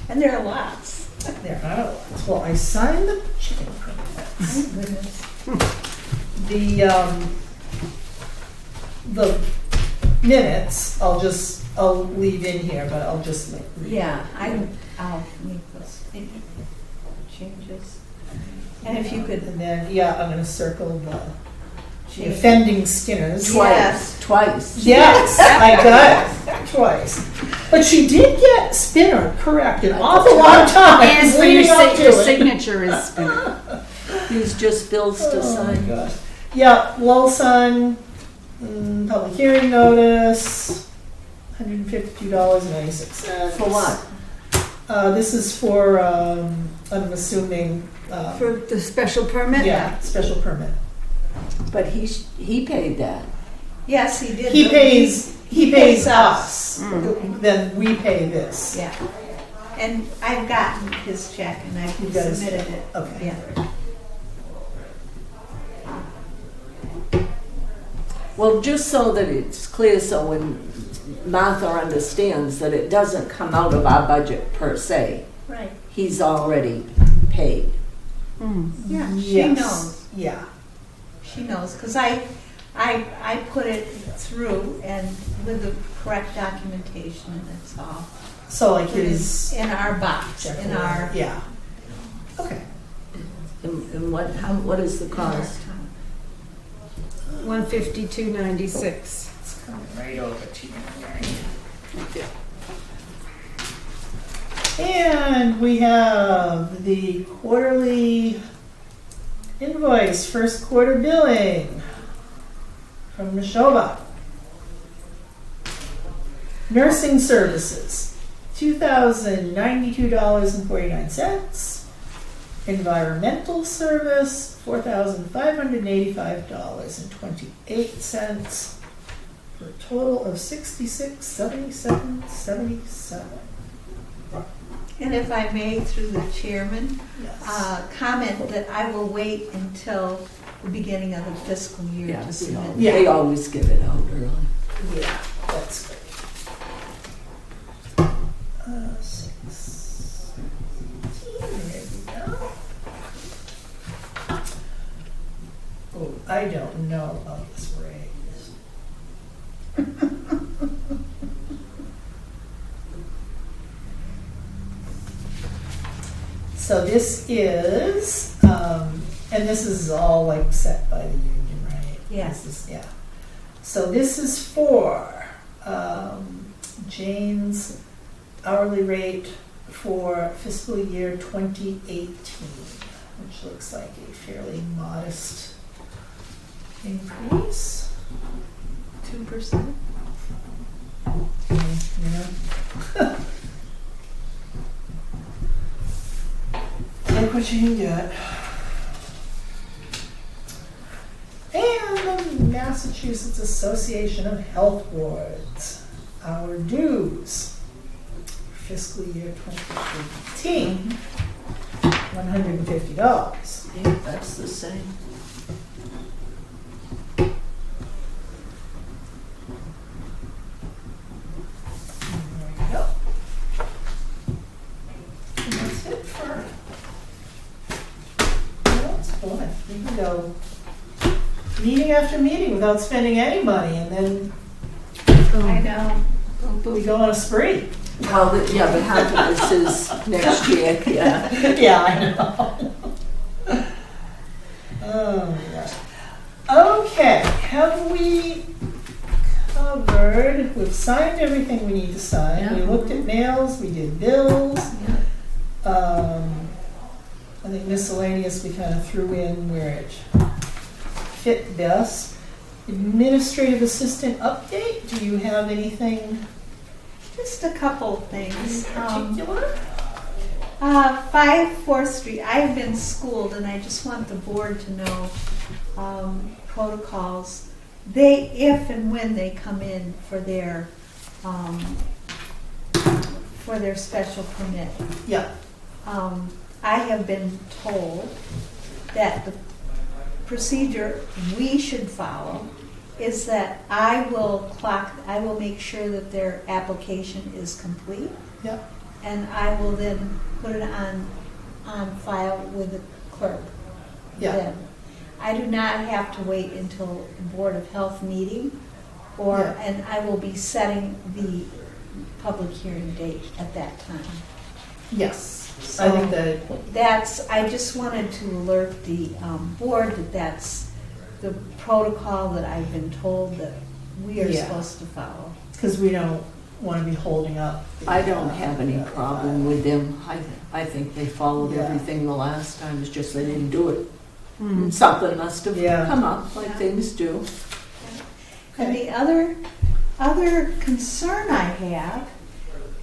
And there are lots. There are lots. Well, I signed the chicken permits. The minutes, I'll leave in here, but I'll just leave. Yeah, I'll make those changes. And if you could, And then, yeah, I'm gonna circle the offending Skinners. Twice. Yes, I got it twice. But she did get Spinner correct an awful lot of times. And for leading up to your it. signature is spinning. Use just bills to Oh my sign. gosh. Yeah, Lawson, public hearing notice, $152.96. For what? This is for, I'm assuming, For the special permit? yeah, special permit. But he paid that. yes, he did. He but pays us, Mm. then we pay this. Yeah. And I've gotten his check and I've You guys- submitted it. Okay. Yeah. Well, just so that it's clear, so when Martha understands that it doesn't come out of our budget per se, Right. he's already paid. Mm. Yeah, she Yes. knows. Yeah. she knows, because I put it through and with the correct documentation, and it's all So like put his in our box, in our. yeah. Okay. And what is the cost? $152.96. It's coming right over to you, Mary. And we have the quarterly invoice, first quarter billing from Neshoba. Nursing services, $2,092.49. Environmental service, $4,585.28. For a total of $66,77.77. And if I may, through the chairman, Yes. comment that I will wait until the beginning of the fiscal year Yeah, to submit. Yeah. they always give it out early. Yeah, that's great. 16, there we go. Oh, I don't know about this raise. So this is, and this is all like set by the union, right? Yes. This is, yeah. So this is for Jane's hourly rate for fiscal year 2018, which looks like a fairly modest increase. 2%. You know? Take what you can get. And the Massachusetts Association of Health Boards, our dues, fiscal year 2018, $150. Yeah, that's the same. There we go. And that's it for, well, it's fun. You can go meeting after meeting without spending any money, and then I know. we go on a spree. Well, yeah, but half of this is next year, yeah. Yeah, I know. Oh, yeah. Okay, have we covered, we've signed everything we need to sign. We Yeah. looked at mails, we did bills. Yeah. I think miscellaneous we kind of threw in where it fit best. Administrative assistant update, do you have anything Just a couple of things. particular? 5 4th Street, I have been schooled, and I just want the board to know protocols. They, if and when they come in for their special permit, Yeah, I have been told that the procedure we should follow is that I will make sure that their application is complete, yeah, and I will then put it on file with the clerk. yeah. Then. I do not have to wait until Board of Health meeting, Yeah. and I will be setting the public hearing date at that time. Yes. I think that, I just wanted to alert the board that that's the protocol that I've been told that we are Yeah. supposed to follow. because we don't want to be holding up. I don't have any problem with them. I think they followed Yeah. everything the last time, it's just they didn't do it. Mm. Something must have Yeah. come up, like things do. And the other concern I have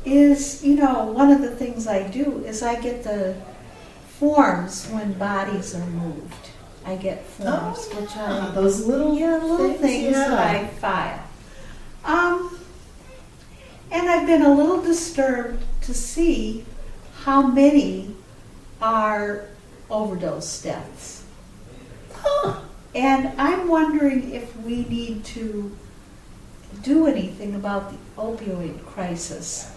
is, one of the things I do is I get the forms when bodies are moved. I get forms, which I Those little little things yeah. that I file. And I've been a little disturbed to see how many are overdose deaths. Huh. And I'm wondering if we need to do anything about the opioid crisis.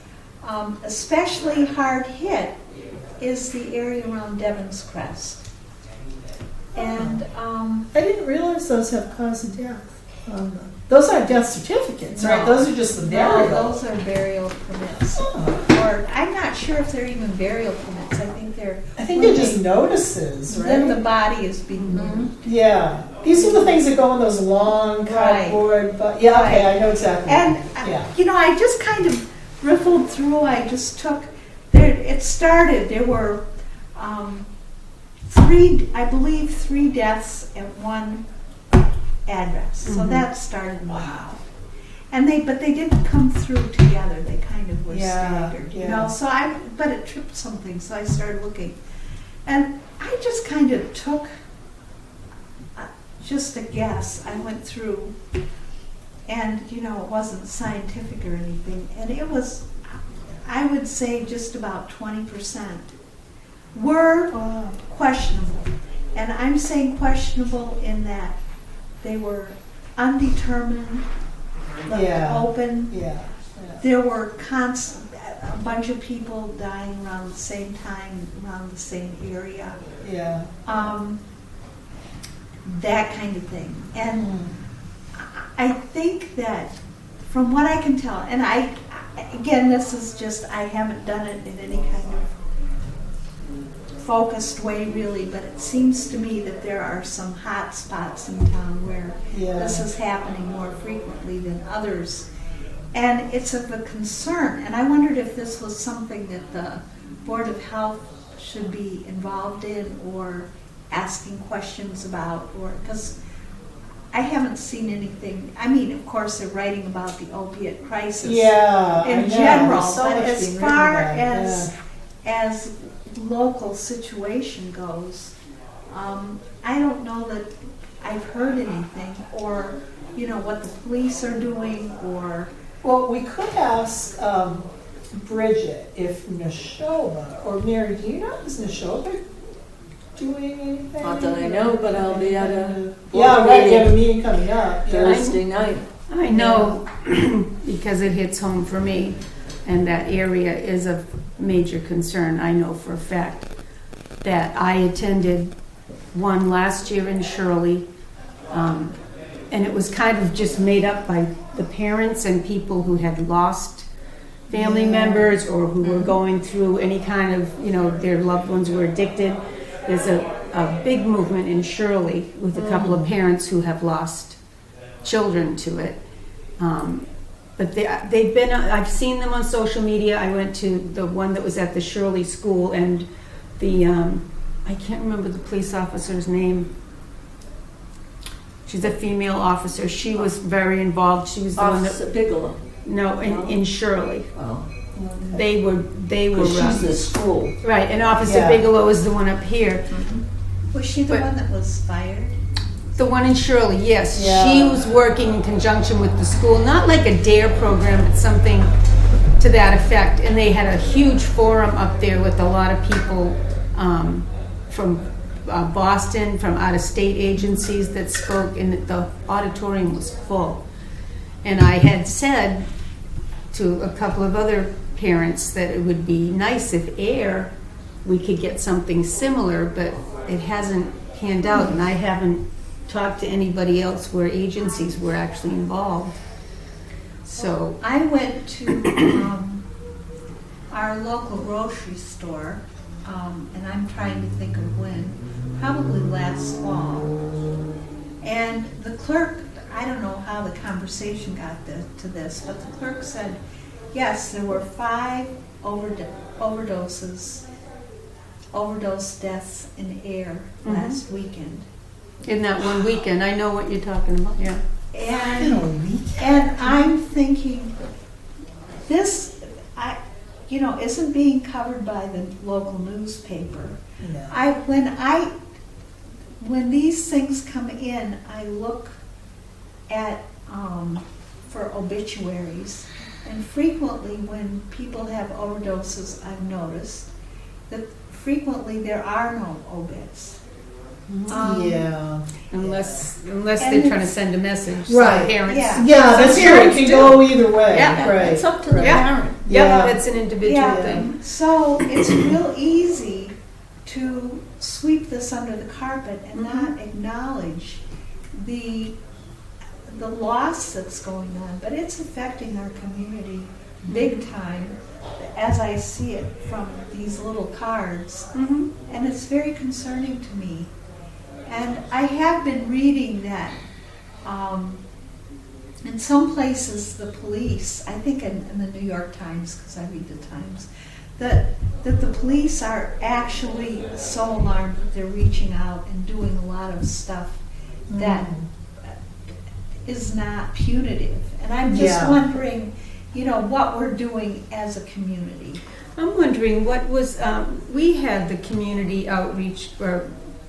Especially hard hit is the area around Devon's Crest. And, I didn't realize those have cause of death on them. Those aren't death certificates, right? No. Those are just the no, burial. those are burial permits. Oh. Or, I'm not sure if they're even burial permits. I think they're. I think they're just notices, Then the right? body is being moved. Yeah. These are the things that go in those long Right. cardboard, but yeah, okay, I know exactly. And, Yeah. I just kind of riffled through. I just took, it started, there were three deaths at one address. So that started me off. And but they didn't come through together. They kind of were staggered, yeah. So but it tripped something, so I started looking. And I just kind of took just a guess. I went through, and it wasn't scientific or anything, and it was, I would say, just about 20% were questionable. And I'm saying questionable in that they were undetermined, Yeah. open. Yeah. There were a bunch of people dying around the same time, around the same area. Yeah. That kind of thing. And I think that from what I can tell, and again, this is just, I haven't done it in any kind of focused way really, but it seems to me that there are some hot spots in town where this is happening more frequently than others. And it's of a concern. And I wondered if this was something that the Board of Health should be involved in or asking questions about, or because I haven't seen anything. I mean, of course, they're writing about the opiate crisis in general, but as far as local situation goes, I don't know that I've heard anything, or what the police are doing, or. Well, we could ask Bridget if Neshoba, or Mary, do you know, is Neshoba doing anything? Not that I know, but I'll be at a Yeah, right, you have a meeting coming up. Thursday night. I know because it hits home for me, and that area is of major concern. I know for a fact that I attended one last year in Shirley, and it was kind of just made up by the parents and people who had lost family members or who were going through any kind of, their loved ones were addicted. There's a big movement in Shirley with a couple of parents who have lost children to it. But they've been, I've seen them on social media. I went to the one that was at the Shirley school, and the, I can't remember the police officer's name. She's a female officer. She was very involved. She was the one Officer Bigelow. No, in Shirley. Oh. They were. She's the school. Right, and Officer Bigelow is the one up here. Was she the one that was fired? The one in Shirley, yes. Yeah. She was working in conjunction with the school, not like a DARE program, but something to that effect. And they had a huge forum up there with a lot of people from Boston, from out-of-state agencies that spoke, and the auditorium was full. And I had said to a couple of other parents that it would be nice if Ayer, we could get something similar, but it hasn't panned out, and I haven't talked to anybody else where agencies were actually involved. So I went to our local grocery store, and I'm trying to think of when, probably last fall. And the clerk, I don't know how the conversation got to this, but the clerk said, yes, there were 5 overdose deaths in Ayer last weekend. in that one weekend, I know what you're talking about, yeah. And I'm thinking, this, isn't being covered by the local newspaper. No. When these things come in, I look at for obituaries, and frequently when people have overdoses, I've noticed that frequently there are no obits. Unless And they're trying to send a message. Some Right. parents. Yeah. Yeah, that's true. It parents can do. go either way. Yeah, Right. It's up to the Yeah. parent. Yeah, Yeah. that's an individual Yeah. thing. So it's real easy to sweep this under the carpet and not acknowledge the loss that's going on, but it's affecting our community big time, as I see it from these little cards, Mhm. and it's very concerning to me. And I have been reading that in some places the police, I think in the New York Times, because I read the Times, that the police are actually so alarmed that they're reaching out and doing a lot of stuff that is not punitive. And I'm just Yeah. wondering, what we're doing as a community. I'm wondering what was, we had the community outreach, or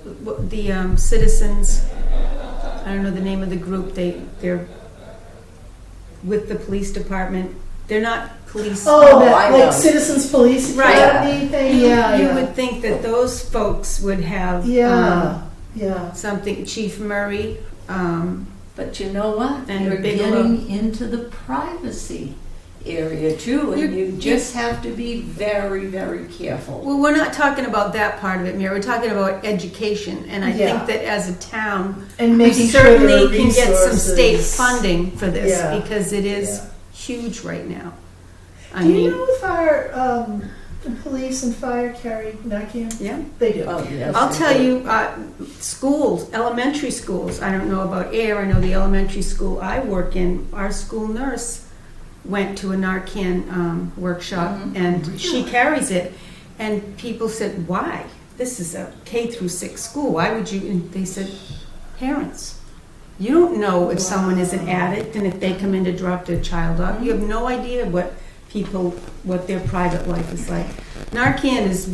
the citizens, I don't know the name of the group, they're with the police department. They're not police. Oh, I that, know. like Citizens Police Right. Academy thing? Yeah, You yeah. would think that those folks would have Yeah, yeah. something, Chief Murray, But you know what? And You're Bigelow. getting into the privacy area too, and You're- you just have to be very, very careful. well, we're not talking about that part of it, Mary. We're talking about education, and I Yeah. think that as a town, And we making sure there certainly are can get some state resources. funding for this, Yeah. because it is Yeah. huge right now. I Do you mean, know if our police and fire carry Narcan? yeah. They do. Oh, yes. I'll tell you, schools, elementary schools, I don't know about Ayer, I know the elementary school I work in, our school nurse went to a Narcan workshop, and she carries it, and people said, why? This is a K through 6 school, why would you, and they said, parents. You don't know if someone is an addict, and if they come in to drop their child off, you have no idea what their private life is like. Narcan is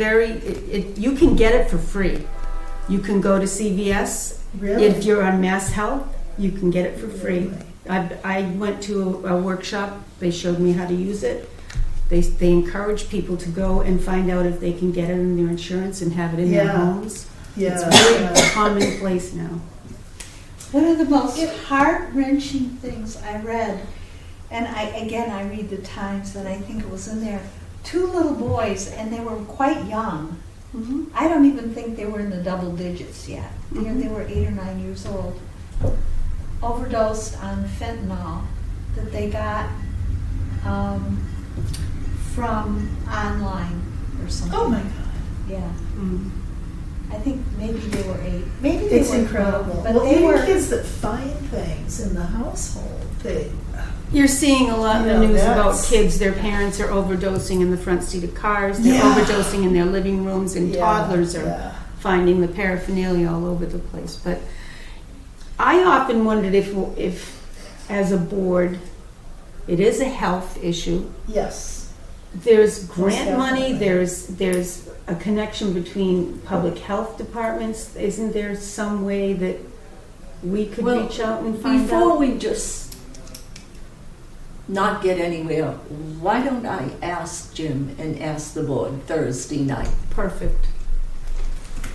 you can get it for free. You can go to CVS. Really? If you're on Mass Health, you can get it for free. I went to a workshop, they showed me how to use it. They encourage people to go and find out if they can get it in their insurance and have it in their Yeah. homes. Yeah. It's very yeah. commonplace now. One of the most heart-wrenching things I read, and I read the Times, and I think it was in there, 2 little boys, and they were quite young. I don't even think they were in the double digits yet. They were 8 or 9 years old. Overdosed on fentanyl that they got from online or something. Oh my God. Yeah. Mm. I think maybe they were 8. Maybe they It's were incredible. 12, but Well, they even were. kids that find things in the household, You're seeing a lot in the You know, news about that's- kids, their parents are overdosing in the front seat of cars, they're Yeah. overdosing in their living rooms, and toddlers are yeah. finding the paraphernalia all over the place. But I often wondered if as a board, it is a health issue. Yes. There's grant money, definitely. there's a connection between public health departments. Isn't there some way that we could Well, reach out and find Before out? we just not get anywhere, why don't I ask Jim and ask the board Thursday night? Perfect.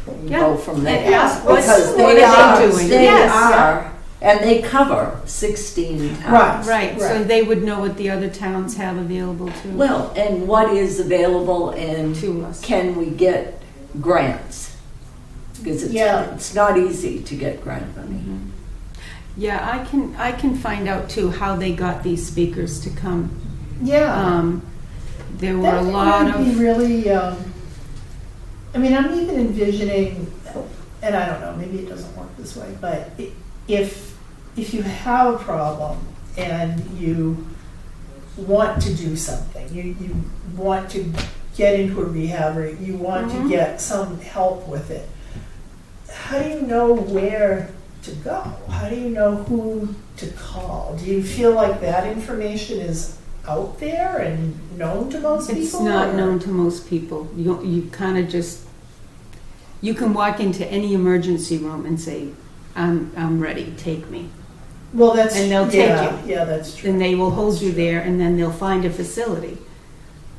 And Yeah. go from there. And ask what's- Because what they are they are, doing? they Yes. are, and they cover 16 towns. Right, so Right. they would know what the other towns have available too. Well, and what is available, and To us. can we get grants? Because Yeah. it's not easy to get grant money. Yeah, I can find out too how they got these speakers to come. Yeah. There were a That lot would be of, really, I mean, I'm even envisioning, and I don't know, maybe it doesn't work this way, but if you have a problem and you want to do something, you want to get into a rehab, or you want to get some help with it, how do you know where to go? How do you know who to call? Do you feel like that information is out there and known to most people? it's not or- known to most people. You kind of just, you can walk into any emergency room and say, I'm ready, take me. Well, that's And they'll take yeah, you. Yeah, that's true. And they will hold you there, and then they'll find a facility.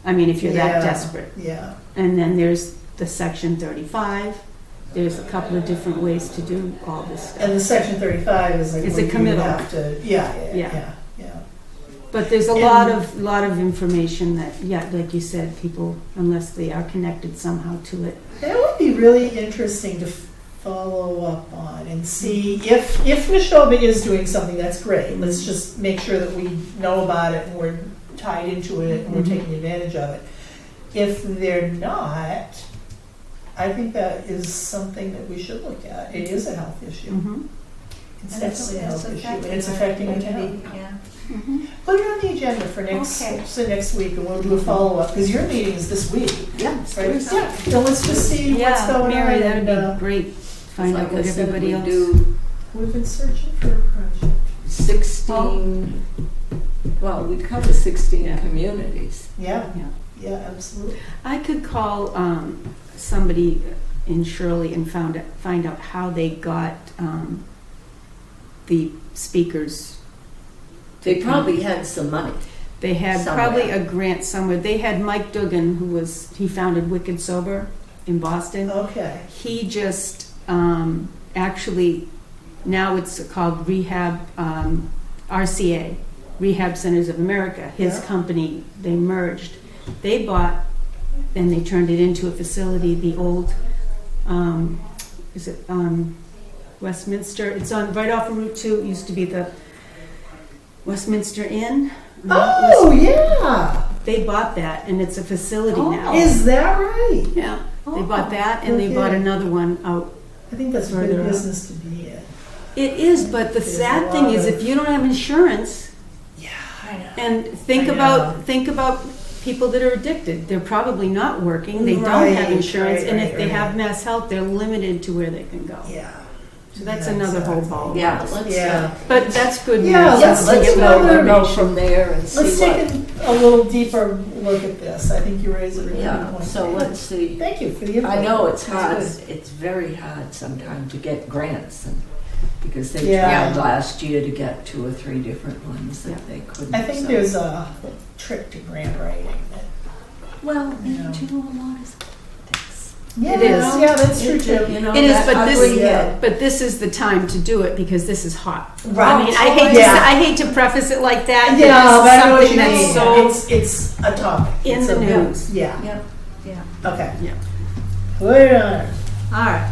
I mean, if you're that Yeah, desperate. Yeah. And then there's the Section 35. There's a couple of different ways to do all this stuff. And the Section 35 is like It's where a committal. you have to. Yeah. Yeah. But there's a lot of information that, yeah, like you said, people, unless they are connected somehow to it. That would be really interesting to follow up on and see if Neshoba is doing something, that's great. Let's just make sure that we know about it and we're tied into it and we're taking advantage of it. If they're not, I think that is something that we should look at. It is a health issue. Mhm. It's definitely a health issue, and it's our affecting the community, town. Yeah. Put it on the agenda for next week, and we'll do a follow-up, because your meeting is this week, Yeah. right? Yeah, so let's just see what's going on. Mary, that would and, be great. Find out what everybody else. we've been searching for a project. 16, well, we cover 16 communities. Yeah, Yeah. yeah, absolutely. I could call somebody in Shirley and find out how they got the speakers. They probably had some money. They had Somewhere. probably a grant somewhere. They had Mike Dugan, he founded Wicked Sober in Boston. Okay. He just actually, now it's called Rehab, RCA, Rehab Centers of America. His Yeah. company, they merged. They bought and they turned it into a facility, the old, is it Westminster? It's on right off of Route 2. It used to be the Westminster Inn. Oh, yeah. They bought that, and it's a facility now. Is that right? Yeah, they bought that, and they bought Okay. another one out. I think that's a Further good up. business to be in. It is, but the There's sad a thing lot is, of- if you don't have insurance, Yeah, I know. and I think know. about people that are addicted. They're probably not working. They don't Right, have insurance, right, and right, if they right. have Mass Health, they're limited to where they can go. Yeah. So that's Yeah, another whole exactly. ball. Yeah, let's, Yeah. But that's good. Yeah, news. let's let's get go, another- go from there and see Let's what. take a little deeper look at this. I think you raise a really good Yeah, point. so let's see. Thank you for the input. I know it's That's hard, good. it's very hard sometimes to get grants, and because they Yeah. tried last year to get 2 or 3 different ones that they couldn't. I think so- there's a trick to grant writing. Well, you know. do a lot of things. Yeah, It is. Yeah, that's true too. You know, It is, that but ugly this, head. but this is the time to do it because this is hot. Right. I mean, I hate Yeah. I hate to preface it like that. Yeah, but I know what something you that's mean. so It's a topic. in It's the a- news. Yeah. Yeah. Okay. Yeah. Put it on. All right.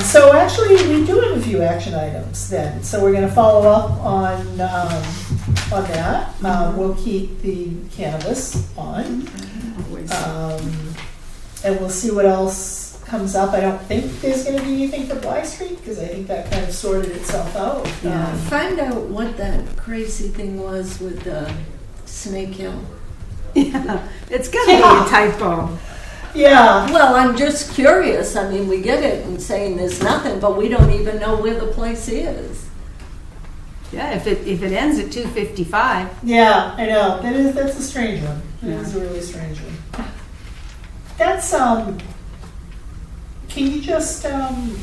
So actually, we do have a few action items then. So we're going to follow up on that. We'll keep the cannabis on, and we'll see what else comes up. I don't think there's going to be anything for Bly Street because I think that kind of sorted itself out. Yeah. Find out what that crazy thing was with Snake Hill. Yeah, it's gonna be Yeah. a typo. Yeah. Well, I'm just curious. I mean, we get it and saying there's nothing, but we don't even know where the place is. Yeah, if it ends at 2:55. Yeah, I know. That's a strange one. It Yeah. is a really strange one. That's can you just can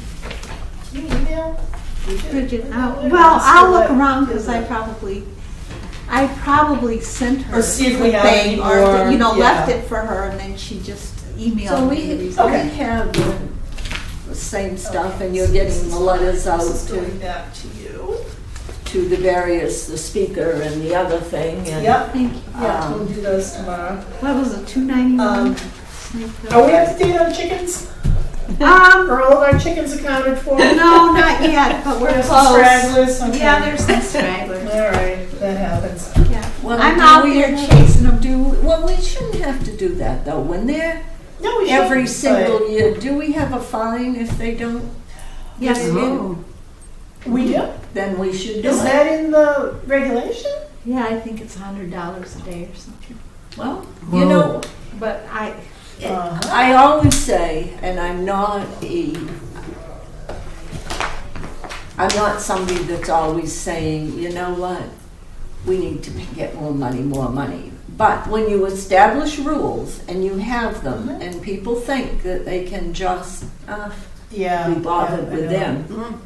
you email Bridget, Email it well, and see I'll look what- around because I probably sent her Or see if we the have thing, any or more, left yeah. it for her, and then she just emailed So me. we the result. Okay. have the same stuff, and you're getting the letters out This is to going back to you. the various, the speaker and the other thing. And, Yep. Thank you. Yeah, Um, we'll do those tomorrow. What was it, $2.91? Are we up to date on chickens? Are all of our chickens accounted for? No, not yet, but we're There's some close. stragglers. Okay. Yeah, there's some stragglers. All right, that happens. Yeah. Well, I'm do out we there have- chasing them. Well, we shouldn't have to do that, though. When they're No, we every shouldn't, single year, do we have a fine if they don't? Yes, bring it in? Oh, but we do. Then we should do Is it. that in the regulation? yeah, I think it's $100 a day or something. Well, you know, But I always say, and I'm not somebody that's always saying, you know what, we need to get more money. But when you establish rules and you have them, and people think that they can just Yeah. be bothered yeah, I with know. them.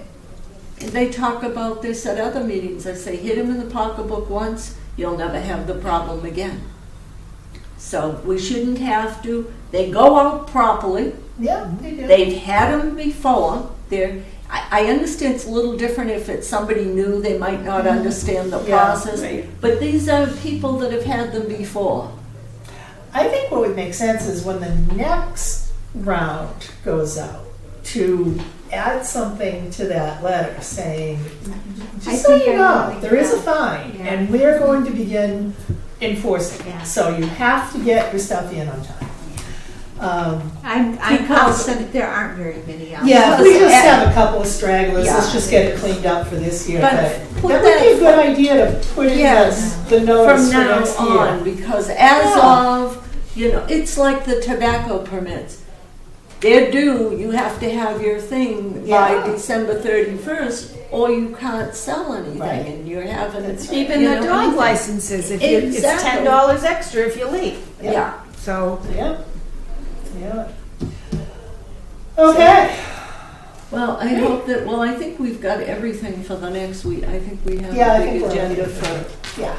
And they talk about this at other meetings. I say, hit them in the pocketbook once, you'll never have the problem again. So we shouldn't have to. They go out properly. Yeah, they do. They've had them before. I understand it's a little different if it's somebody new, they might not understand the Yeah, process. right. But these are people that have had them before. I think what would make sense is when the next round goes out, to add something to that letter saying, I just so think you I know, like there is a that. fine, Yeah. and we're going to begin enforcing Yeah. it. So you have to get your stuff in on time. I'm Because- confident there aren't very many out Yeah, if we Because- just have a couple of stragglers, let's Yeah. just get it cleaned up for this year. But But put that would be a that- good idea to put in Yes. the notice From for now next on, year. because as Yeah. of, it's like the tobacco permits. They're due, you have to have your thing by Yeah. December 31st, or you can't sell anything, Right. and you're having. That's Even you the know, dog anything. licenses, if you, it's Exactly. $10 extra if you're late. Yeah. So, Yeah, yeah. Okay. Well, I hope that, I think we've got everything for the next week. I think we have Yeah, I a think big we're agenda ready. for Yeah.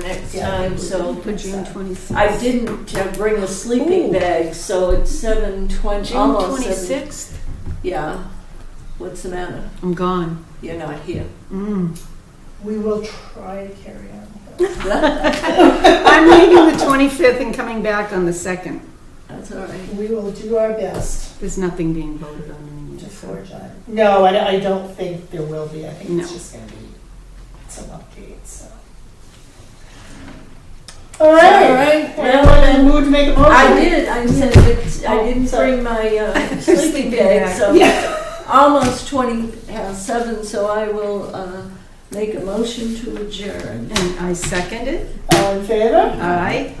next Yeah, I time, think we so. for June 26th. I didn't bring a sleeping Ooh. bag, so it's 7:20, June almost 7. 26th? Yeah. What's the matter? I'm gone. You're not here. We will try to carry on. I'm leaving the 25th and coming back on the 2nd. That's all right. We will do our best There's nothing being voted on. to so- forge on. No, I don't think there will be. I think it's No. just going to be some updates. So. All right. All right. Everyone in the mood to make a motion? I did. I said that I Oh, didn't sorry. bring my sleeping bag, so almost 7, so I will make a motion to adjourn. And I second it. All in favor? Aye.